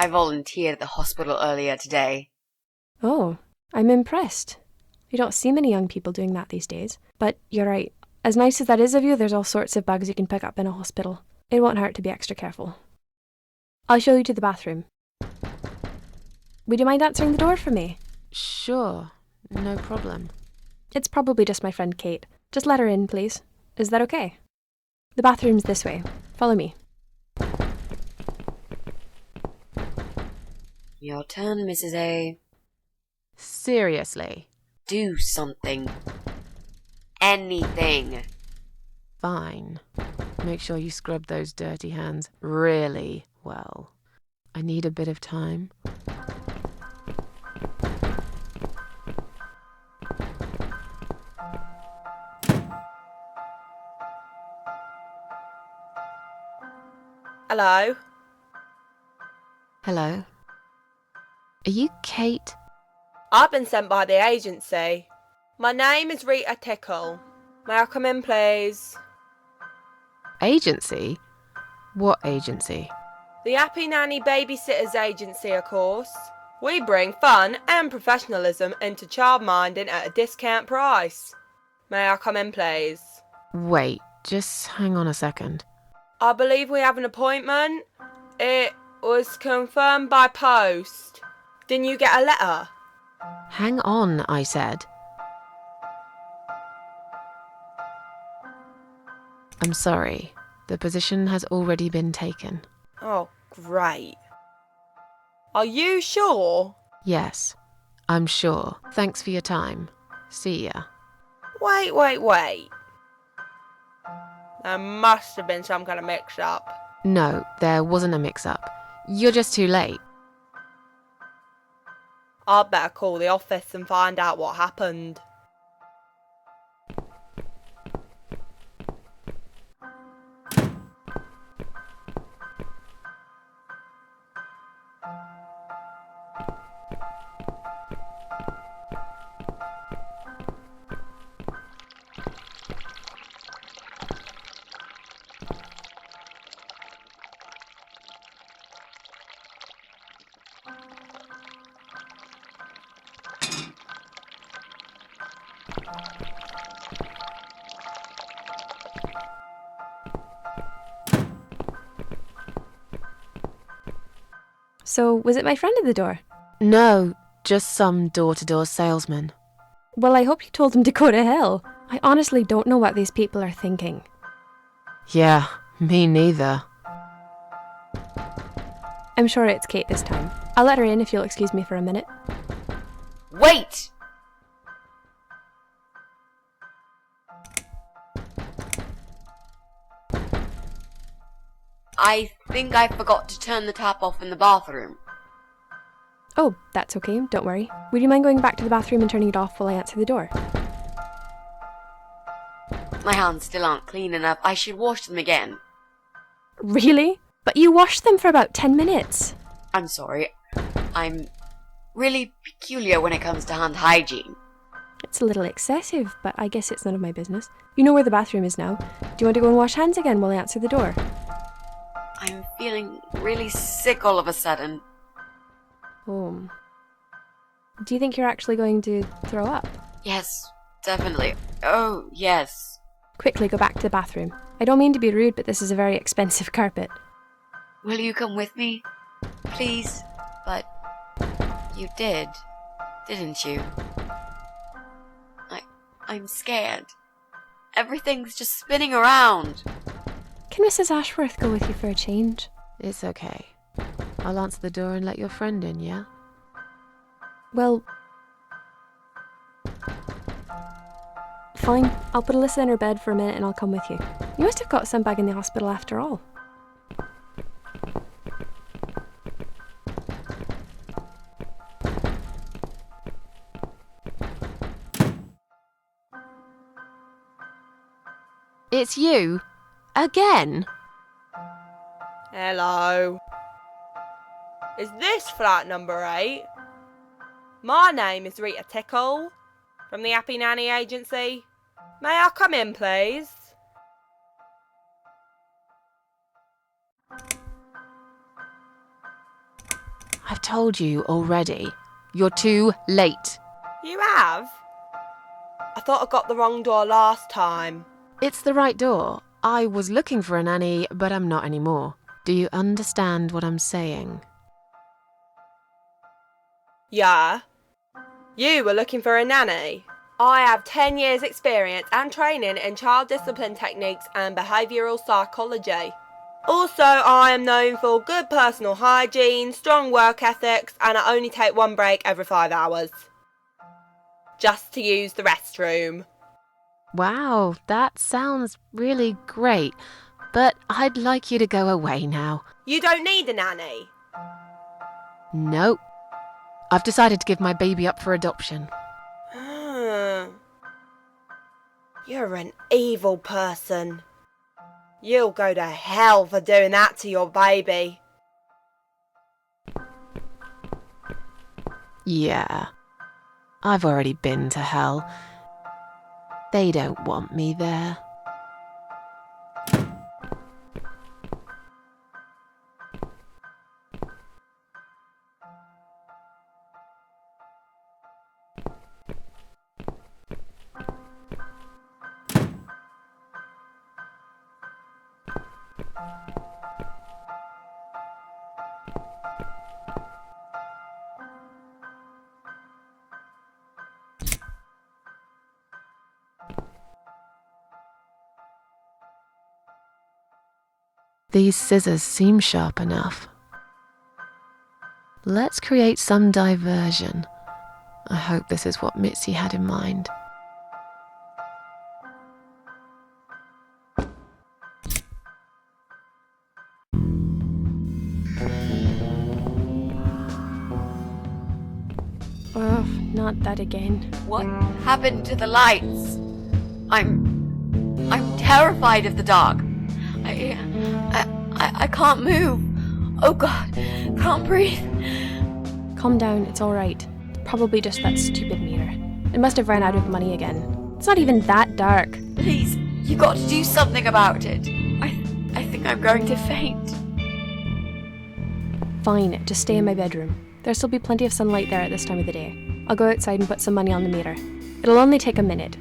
S1: volunteered at the hospital earlier today.
S6: Oh, I'm impressed. You don't see many young people doing that these days. But you're right. As nice as that is of you, there's all sorts of bugs you can pick up in a hospital. It won't hurt to be extra careful. I'll show you to the bathroom. Would you mind answering the door for me?
S2: Sure, no problem.
S6: It's probably just my friend Kate. Just let her in, please. Is that okay? The bathroom's this way. Follow me.
S1: Your turn, Mrs. A.
S2: Seriously.
S1: Do something. Anything.
S2: Fine. Make sure you scrub those dirty hands really well. I need a bit of time.
S7: Hello?
S2: Hello? Are you Kate?
S7: I've been sent by the agency. My name is Rita Tickle. May I come in, please?
S2: Agency? What agency?
S7: The Happy Nanny Babysitters Agency, of course. We bring fun and professionalism into childminding at a discount price. May I come in, please?
S2: Wait, just hang on a second.
S7: I believe we have an appointment. It was confirmed by post. Didn't you get a letter?
S2: Hang on, I said. I'm sorry. The position has already been taken.
S7: Oh, great. Are you sure?
S2: Yes, I'm sure. Thanks for your time. See ya.
S7: Wait. There must have been some kind of mix-up.
S2: No, there wasn't a mix-up. You're just too late.
S7: I'd better call the office and find out what happened.
S6: So, was it my friend at the door?
S2: No, just some door-to-door salesman.
S6: Well, I hope you told him to go to hell. I honestly don't know what these people are thinking.
S2: Yeah, me neither.
S6: I'm sure it's Kate this time. I'll let her in if you'll excuse me for a minute.
S1: Wait! I think I forgot to turn the tap off in the bathroom.
S6: Oh, that's okay, don't worry. Would you mind going back to the bathroom and turning it off while I answer the door?
S1: My hands still aren't clean enough. I should wash them again.
S6: Really? But you washed them for about 10 minutes.
S1: I'm sorry. I'm really peculiar when it comes to hand hygiene.
S6: It's a little excessive, but I guess it's none of my business. You know where the bathroom is now. Do you want to go and wash hands again while I answer the door?
S1: I'm feeling really sick all of a sudden.
S6: Oh. Do you think you're actually going to throw up?
S1: Yes, definitely. Oh, yes.
S6: Quickly go back to the bathroom. I don't mean to be rude, but this is a very expensive carpet.
S1: Will you come with me? Please? But you did, didn't you? I'm scared. Everything's just spinning around.
S6: Can Mrs. Ashworth go with you for a change?
S2: It's okay. I'll answer the door and let your friend in, yeah?
S6: Well, fine. I'll put Alyssa in her bed for a minute and I'll come with you. You must have got some back in the hospital after all.
S2: It's you? Again?
S7: Hello. Is this flat number 8? My name is Rita Tickle, from the Happy Nanny Agency. May I come in, please?
S2: I've told you already. You're too late.
S7: You have? I thought I got the wrong door last time.
S2: It's the right door. I was looking for a nanny, but I'm not anymore. Do you understand what I'm saying?
S7: Yeah. You were looking for a nanny? I have 10 years experience and training in child discipline techniques and behavioural psychology. Also, I am known for good personal hygiene, strong work ethics, and I only take one break every 5 hours. Just to use the restroom.
S2: Wow, that sounds really great, but I'd like you to go away now.
S7: You don't need a nanny?
S2: Nope. I've decided to give my baby up for adoption.
S7: You're an evil person. You'll go to hell for doing that to your baby.
S2: Yeah, I've already been to hell. They don't want me there. These scissors seem sharp enough. Let's create some diversion. I hope this is what Mitzi had in mind.
S6: Oh, not that again.
S1: What happened to the lights? I'm terrified of the dark. I can't move. Oh God, can't breathe.
S6: Calm down, it's alright. Probably just that stupid meter. It must have ran out of money again. It's not even that dark.
S1: Please, you got to do something about it. I think I'm going to faint.
S6: Fine, just stay in my bedroom. There'll still be plenty of sunlight there at this time of the day. I'll go outside and put some money on the meter. It'll only take a minute.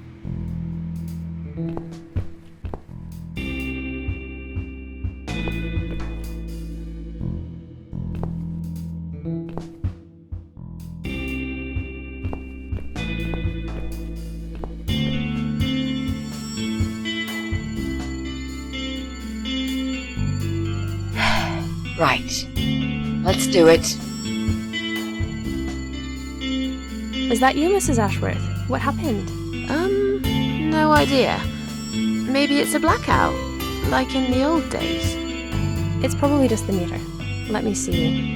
S1: Right. Let's do it.
S6: Is that you, Mrs. Ashworth? What happened?
S2: No idea. Maybe it's a blackout, like in the old days.
S6: It's probably just the meter. Let me see.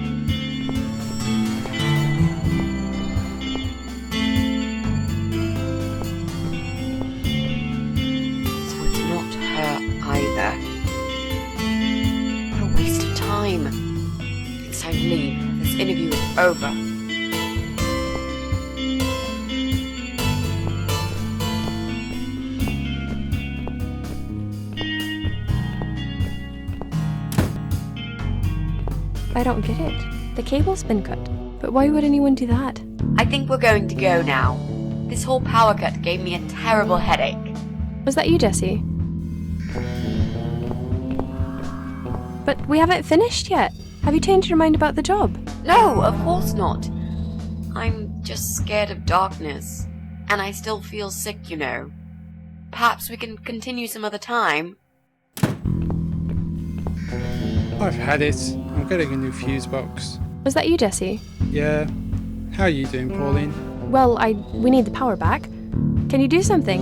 S1: So it's not her either. What a waste of time. It's time to leave. This interview is over.
S6: I don't get it. The cable's been cut. But why would anyone do that?
S1: I think we're going to go now. This whole power cut gave me a terrible headache.
S6: Was that you, Jessie? But we haven't finished yet. Have you changed your mind about the job?
S1: No, of course not. I'm just scared of darkness. And I still feel sick, you know. Perhaps we can continue some other time.
S8: I've had it. I'm getting a new fuse box.
S6: Was that you, Jessie?
S8: Yeah. How are you doing, Pauline?
S6: Well, we need the power back. Can you do something?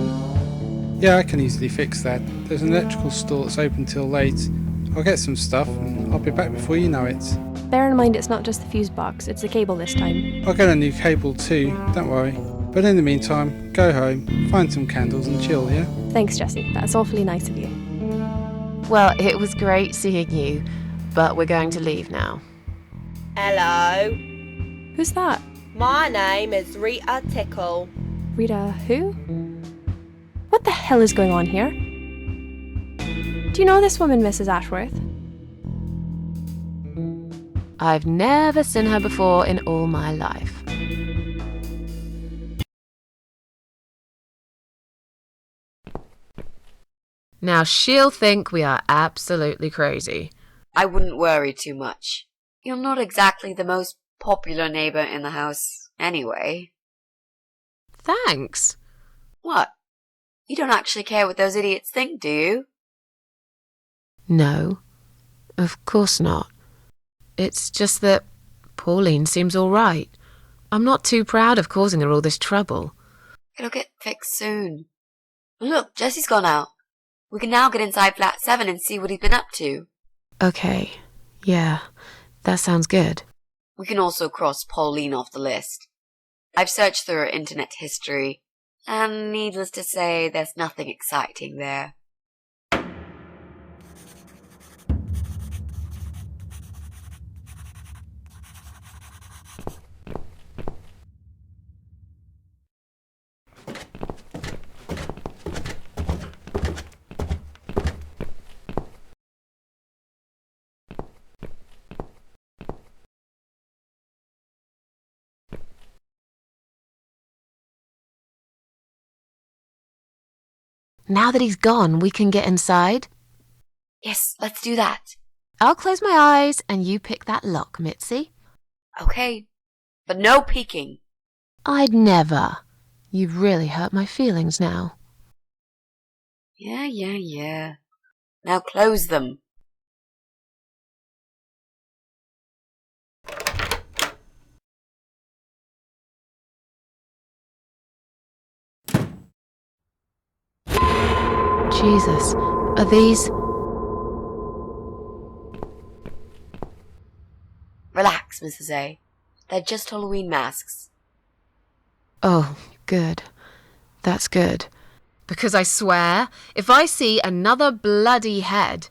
S8: Yeah, I can easily fix that. There's an electrical store that's open till late. I'll get some stuff and I'll be back before you know it.
S6: Bear in mind it's not just the fuse box, it's the cable this time.
S8: I'll get a new cable too, don't worry. But in the meantime, go home, find some candles and chill, yeah?
S6: Thanks, Jessie. That's awfully nice of you.
S2: Well, it was great seeing you, but we're going to leave now.
S7: Hello.
S6: Who's that?
S7: My name is Rita Tickle.
S6: Rita who? What the hell is going on here? Do you know this woman, Mrs. Ashworth?
S2: I've never seen her before in all my life. Now she'll think we are absolutely crazy.
S1: I wouldn't worry too much. You're not exactly the most popular neighbor in the house, anyway.
S2: Thanks.
S1: What? You don't actually care what those idiots think, do you?
S2: No, of course not. It's just that Pauline seems all right. I'm not too proud of causing her all this trouble.
S1: It'll get fixed soon. Look, Jessie's gone out. We can now get inside flat 7 and see what he's been up to.
S2: Okay, yeah, that sounds good.
S1: We can also cross Pauline off the list. I've searched through her internet history, and needless to say, there's nothing exciting there.
S2: Now that he's gone, we can get inside.
S1: Yes, let's do that.
S2: I'll close my eyes and you pick that lock, Mitzi.
S1: Okay, but no peeking.
S2: I'd never. You've really hurt my feelings now.
S1: Yeah. Now close them.
S2: Jesus, are these...
S1: Relax, Mrs. A. They're just Halloween masks.
S2: Oh, good. That's good. Because I swear, if I see another bloody head...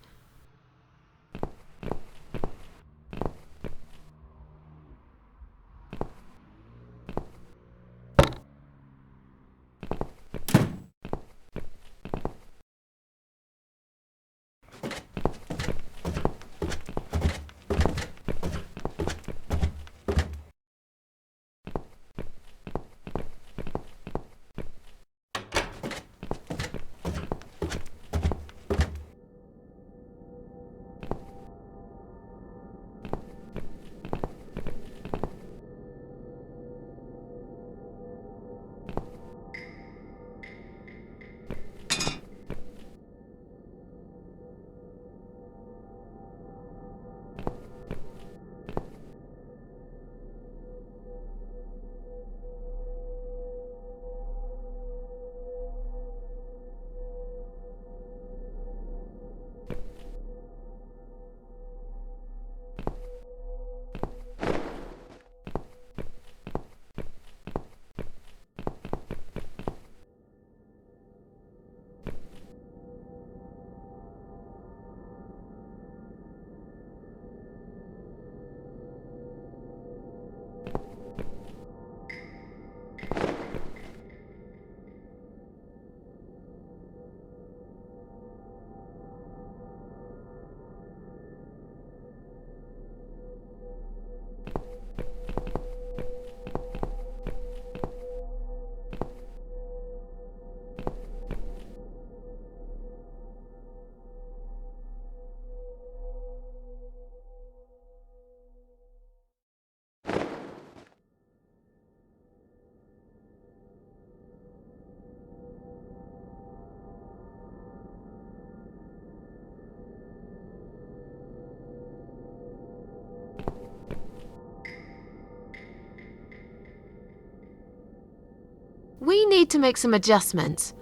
S2: need to make some adjustments.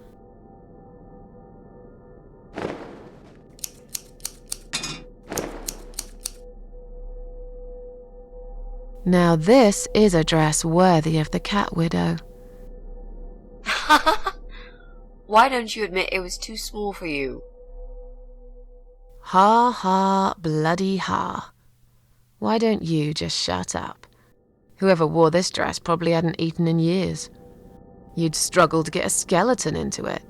S2: Now this is a dress worthy of the cat widow.
S1: Why don't you admit it was too small for you?
S2: Ha ha bloody ha. Why don't you just shut up? Whoever wore this dress probably hadn't eaten in years. You'd struggle to get a skeleton into it.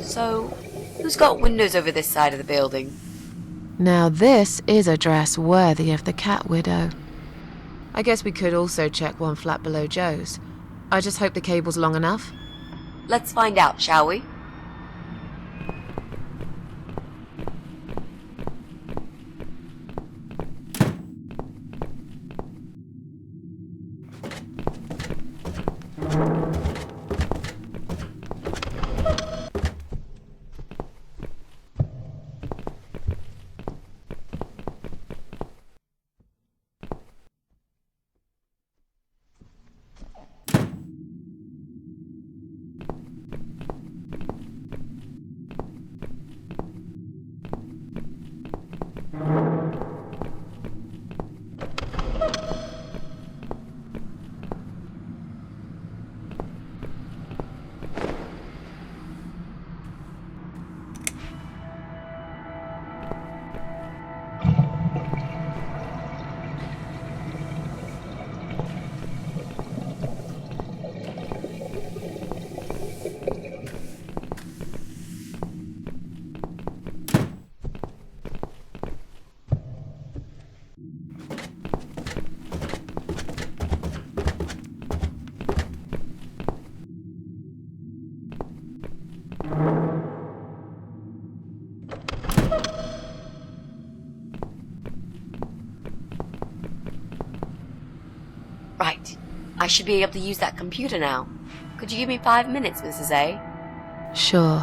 S1: So, who's got windows over this side of the building?
S2: Now this is a dress worthy of the cat widow. I guess we could also check one flat below Joe's. I just hope the cable's long enough.
S1: Let's find out, shall we? Right. I should be able to use that computer now. Could you give me 5 minutes, Mrs. A?
S2: Sure.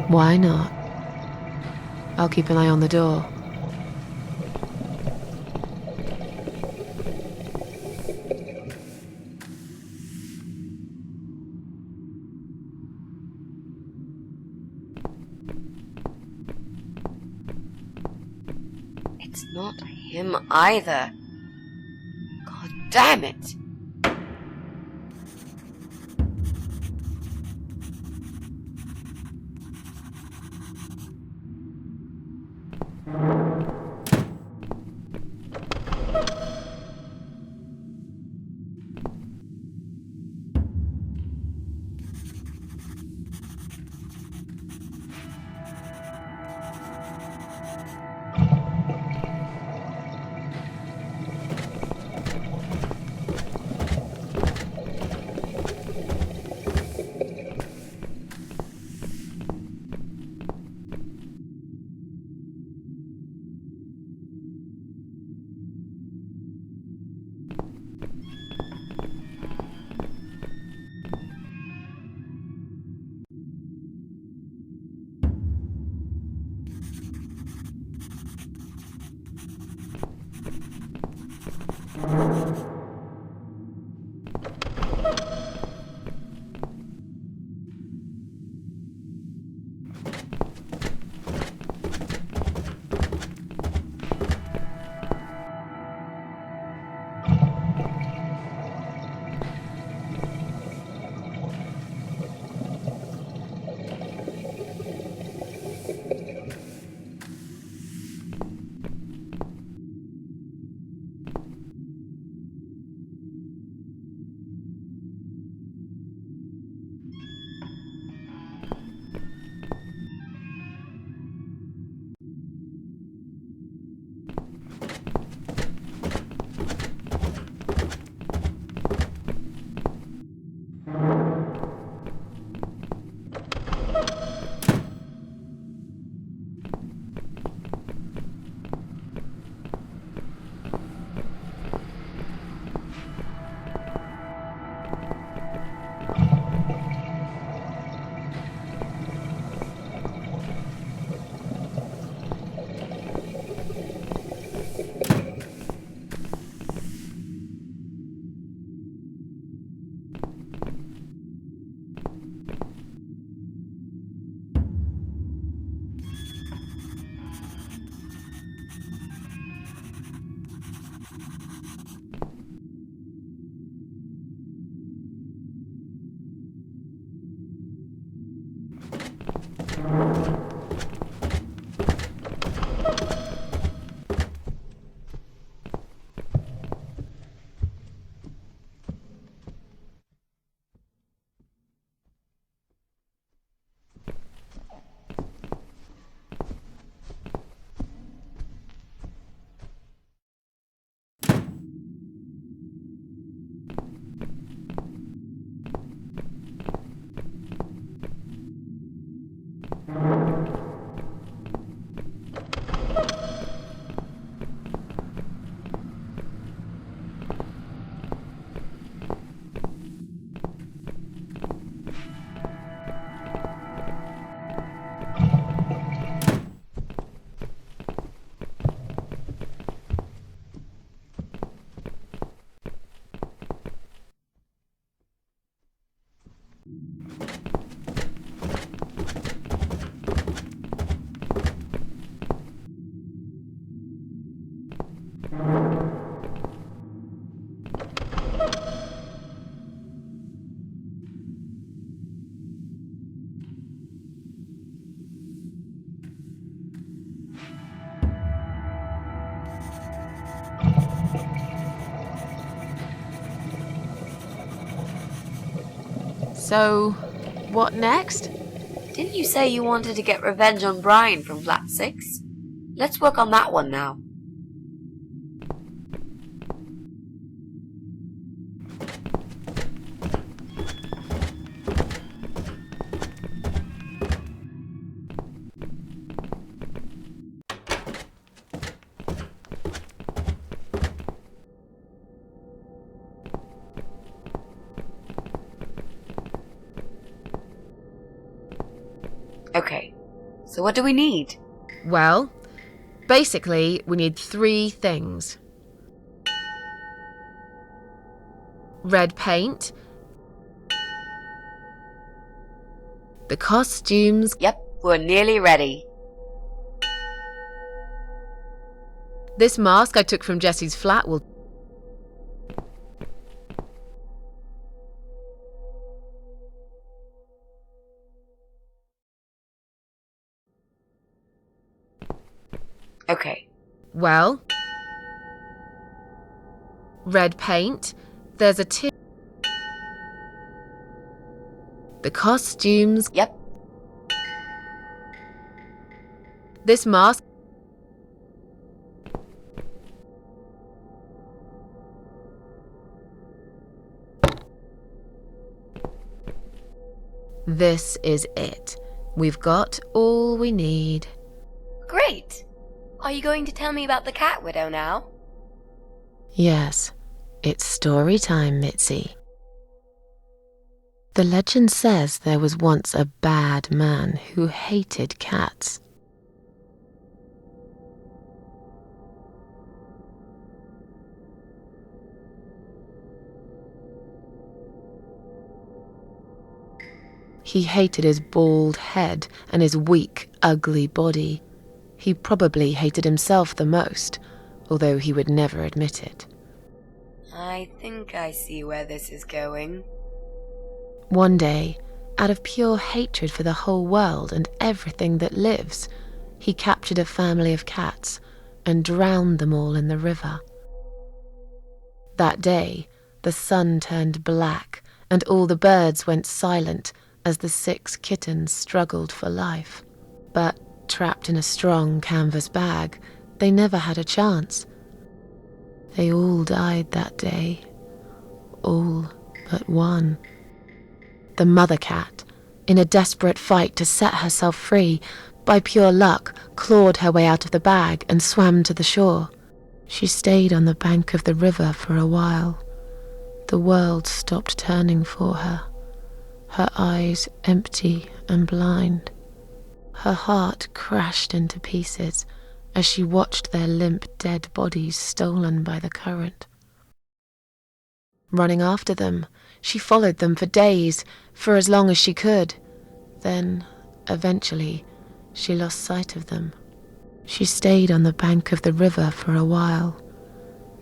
S2: Why not? I'll keep an eye on the door.
S1: It's not him either. God damn it!
S2: So, what next?
S1: Didn't you say you wanted to get revenge on Brian from Flat 6? Let's work on that one now. Okay, so what do we need?
S2: Well, basically, we need 3 things. Red paint, the costumes,
S1: Yep, we're nearly ready.
S2: this mask I took from Jesse's flat will...
S1: Okay,
S2: Well, red paint, there's a tin... The costumes,
S1: yep,
S2: this mask... This is it. We've got all we need.
S1: great. Are you going to tell me about the cat widow now?
S2: Yes, it's story time, Mitzi. The legend says there was once a bad man who hated cats. He hated his bald head and his weak, ugly body. He probably hated himself the most, although he would never admit it.
S1: I think I see where this is going.
S2: One day, out of pure hatred for the whole world and everything that lives, he captured a family of cats and drowned them all in the river. That day, the sun turned black and all the birds went silent as the 6 kittens struggled for life. But trapped in a strong canvas bag, they never had a chance. They all died that day. All but one. The mother cat, in a desperate fight to set herself free, by pure luck, clawed her way out of the bag and swam to the shore. She stayed on the bank of the river for a while. The world stopped turning for her, her eyes empty and blind. Her heart crashed into pieces as she watched their limp dead bodies stolen by the current. Running after them, she followed them for days, for as long as she could. Then, eventually, she lost sight of them. She stayed on the bank of the river for a while.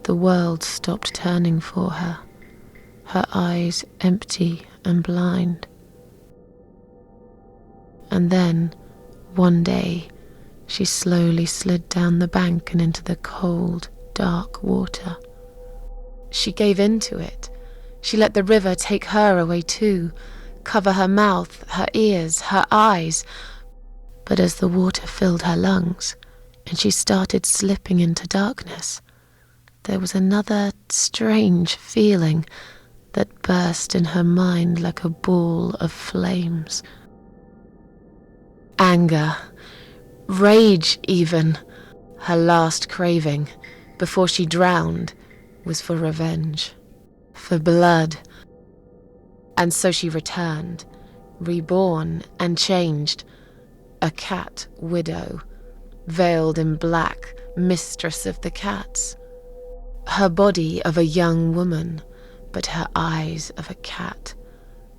S2: The world stopped turning for her, her eyes empty and blind. And then, one day, she slowly slid down the bank and into the cold, dark water. She gave in to it. She let the river take her away too, cover her mouth, her ears, her eyes. But as the water filled her lungs and she started slipping into darkness, there was another strange feeling that burst in her mind like a ball of flames. Anger, rage even. Her last craving, before she drowned, was for revenge, for blood. And so she returned, reborn and changed, a cat widow, veiled in black, mistress of the cats. Her body of a young woman, but her eyes of a cat,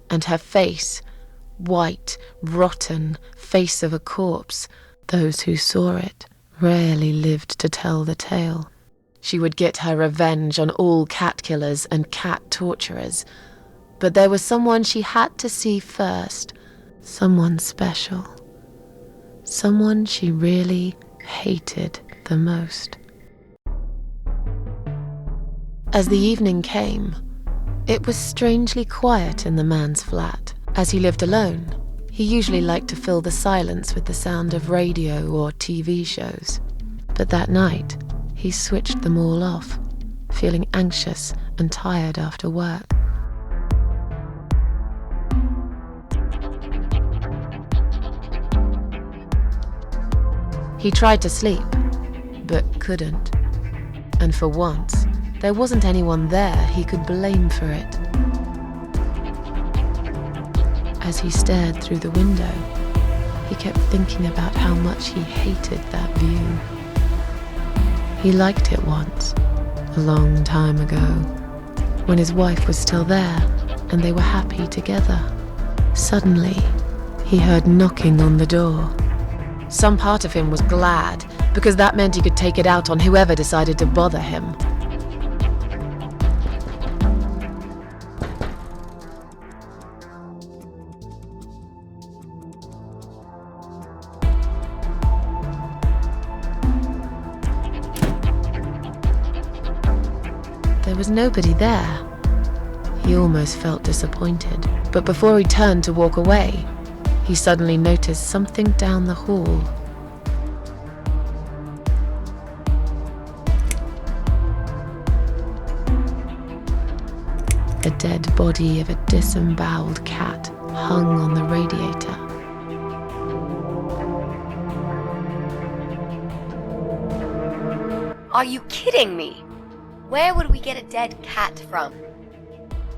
S2: and her face, white, rotten, face of a corpse. Those who saw it rarely lived to tell the tale. She would get her revenge on all cat killers and cat torturers. But there was someone she had to see first, someone special, someone she really hated the most. As the evening came, it was strangely quiet in the man's flat. As he lived alone, he usually liked to fill the silence with the sound of radio or TV shows. But that night, he switched them all off, feeling anxious and tired after work. He tried to sleep, but couldn't. And for once, there wasn't anyone there he could blame for it. As he stared through the window, he kept thinking about how much he hated that view. He liked it once, a long time ago, when his wife was still there and they were happy together. Suddenly, he heard knocking on the door. Some part of him was glad, because that meant he could take it out on whoever decided to bother him. There was nobody there. He almost felt disappointed, but before he turned to walk away, he suddenly noticed something down the hall. The dead body of a disemboweled cat hung on the radiator.
S1: Are you kidding me? Where would we get a dead cat from?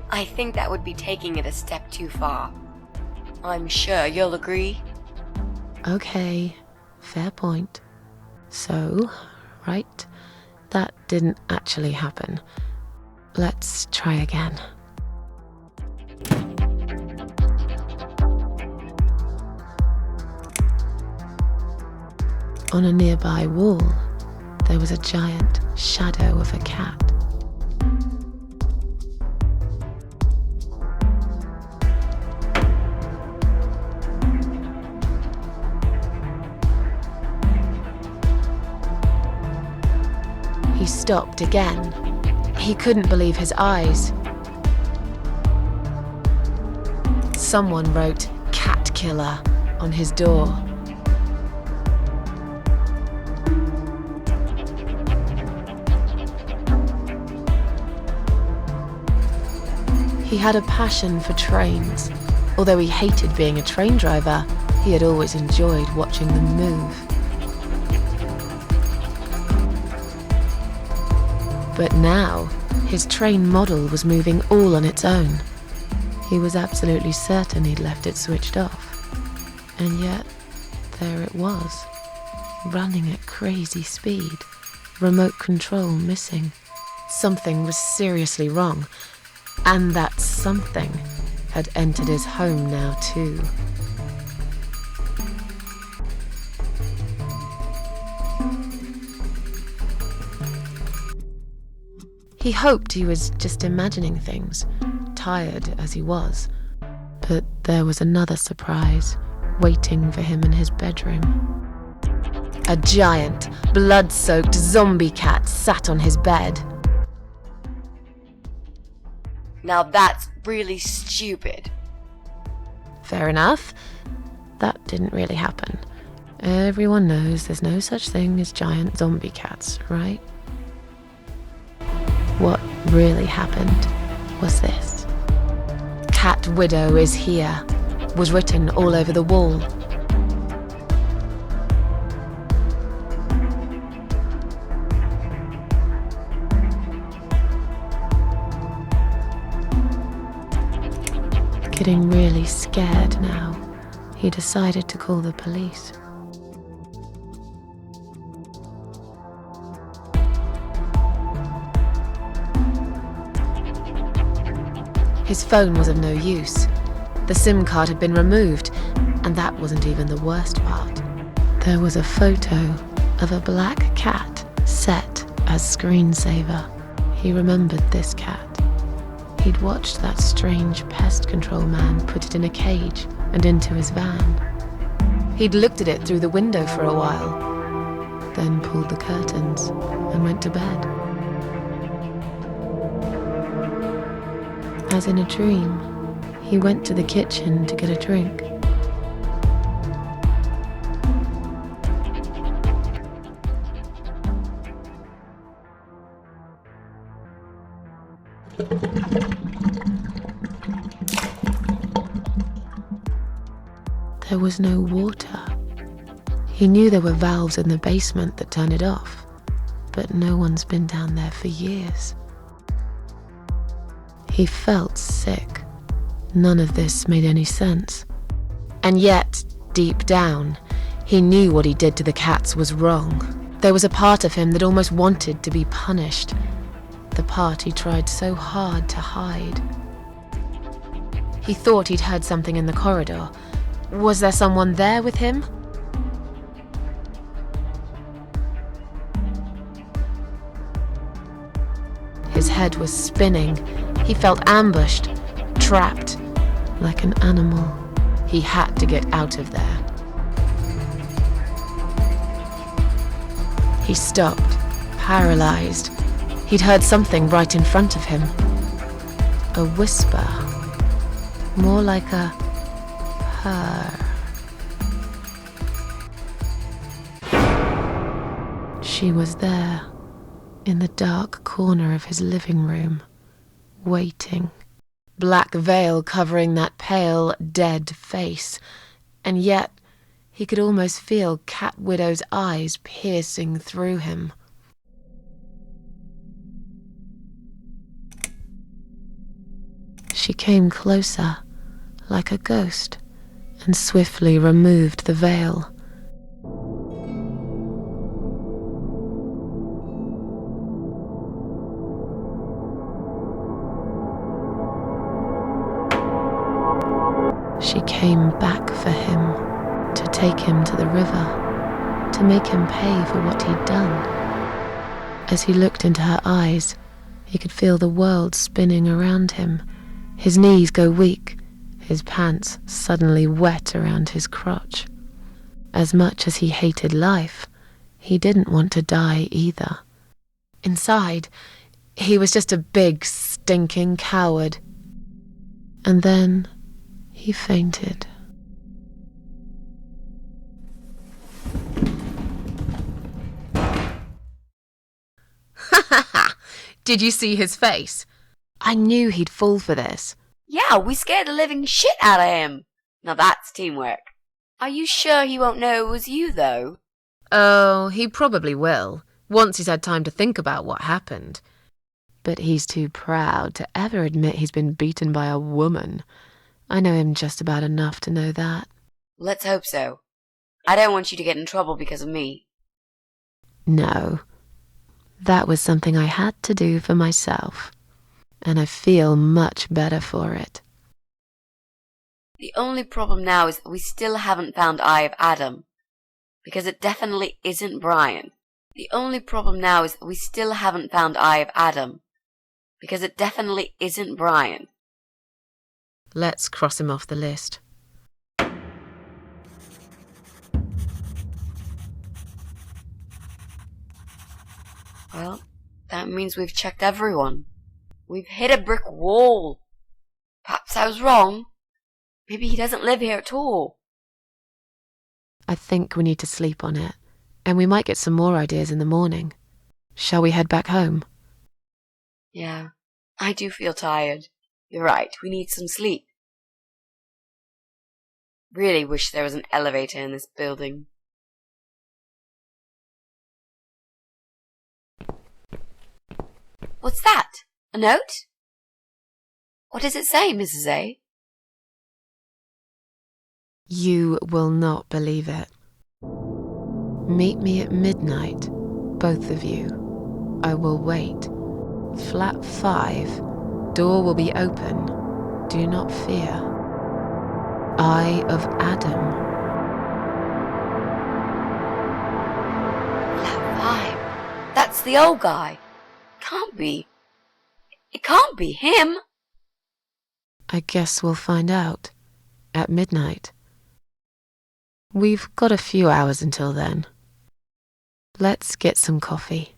S1: I think that would be taking it a step too far. I'm sure you'll agree.
S2: Okay, fair point. So, right, that didn't actually happen. Let's try again. On a nearby wall, there was a giant shadow of a cat. He stopped again. He couldn't believe his eyes. Someone wrote "Cat Killer" on his door. He had a passion for trains. Although he hated being a train driver, he had always enjoyed watching them move. But now, his train model was moving all on its own. He was absolutely certain he'd left it switched off. And yet, there it was, running at crazy speed, remote control missing. Something was seriously wrong, and that something had entered his home now too. He hoped he was just imagining things, tired as he was. But there was another surprise waiting for him in his bedroom. A giant, blood-soaked zombie cat sat on his bed.
S1: Now that's really stupid.
S2: Fair enough. That didn't really happen. Everyone knows there's no such thing as giant zombie cats, right? What really happened was this. "Cat Widow is here," was written all over the wall. Getting really scared now, he decided to call the police. His phone was of no use. The SIM card had been removed, and that wasn't even the worst part. There was a photo of a black cat set as screensaver. He remembered this cat. He'd watched that strange pest control man put it in a cage and into his van. He'd looked at it through the window for a while, then pulled the curtains and went to bed. As in a dream, he went to the kitchen to get a drink. There was no water. He knew there were valves in the basement that turned it off, but no one's been down there for years. He felt sick. None of this made any sense. And yet, deep down, he knew what he did to the cats was wrong. There was a part of him that almost wanted to be punished. The part he tried so hard to hide. He thought he'd heard something in the corridor. Was there someone there with him? His head was spinning. He felt ambushed, trapped, like an animal. He had to get out of there. He stopped, paralyzed. He'd heard something right in front of him. A whisper, more like a purr. She was there, in the dark corner of his living room, waiting. Black veil covering that pale, dead face, and yet he could almost feel Cat Widow's eyes piercing through him. She came closer, like a ghost, and swiftly removed the veil. She came back for him, to take him to the river, to make him pay for what he'd done. As he looked into her eyes, he could feel the world spinning around him, his knees go weak, his pants suddenly wet around his crotch. As much as he hated life, he didn't want to die either. Inside, he was just a big, stinking coward. And then he fainted. Did you see his face? I knew he'd fall for this.
S1: Yeah, we scared the living shit out of him. Now that's teamwork. Are you sure he won't know it was you, though?
S2: Oh, he probably will, once he's had time to think about what happened. But he's too proud to ever admit he's been beaten by a woman. I know him just about enough to know that.
S1: Let's hope so. I don't want you to get in trouble because of me.
S2: No. That was something I had to do for myself. And I feel much better for it.
S1: The only problem now is that we still haven't found Eye of Adam. Because it definitely isn't Brian. The only problem now is that we still haven't found Eye of Adam. Because it definitely isn't Brian.
S2: Let's cross him off the list.
S1: Well, that means we've checked everyone. We've hit a brick wall. Perhaps I was wrong. Maybe he doesn't live here at all.
S2: I think we need to sleep on it, and we might get some more ideas in the morning. Shall we head back home?
S1: Yeah, I do feel tired. You're right, we need some sleep. Really wish there was an elevator in this building. What's that? A note? What does it say, Mrs. A?
S2: You will not believe it. Meet me at midnight, both of you. I will wait. Flat 5. Door will be open. Do not fear. Eye of Adam.
S1: Flat 5. That's the old guy. Can't be. It can't be him.
S2: I guess we'll find out. At midnight. We've got a few hours until then. Let's get some coffee.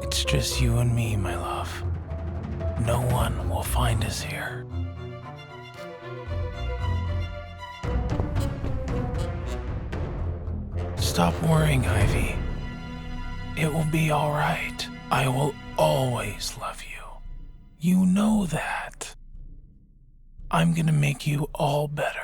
S5: It's just you and me, my love. No one will find us here. Stop worrying, Ivy. It will be all right. I will always love you. You know that. I'm gonna make you all better.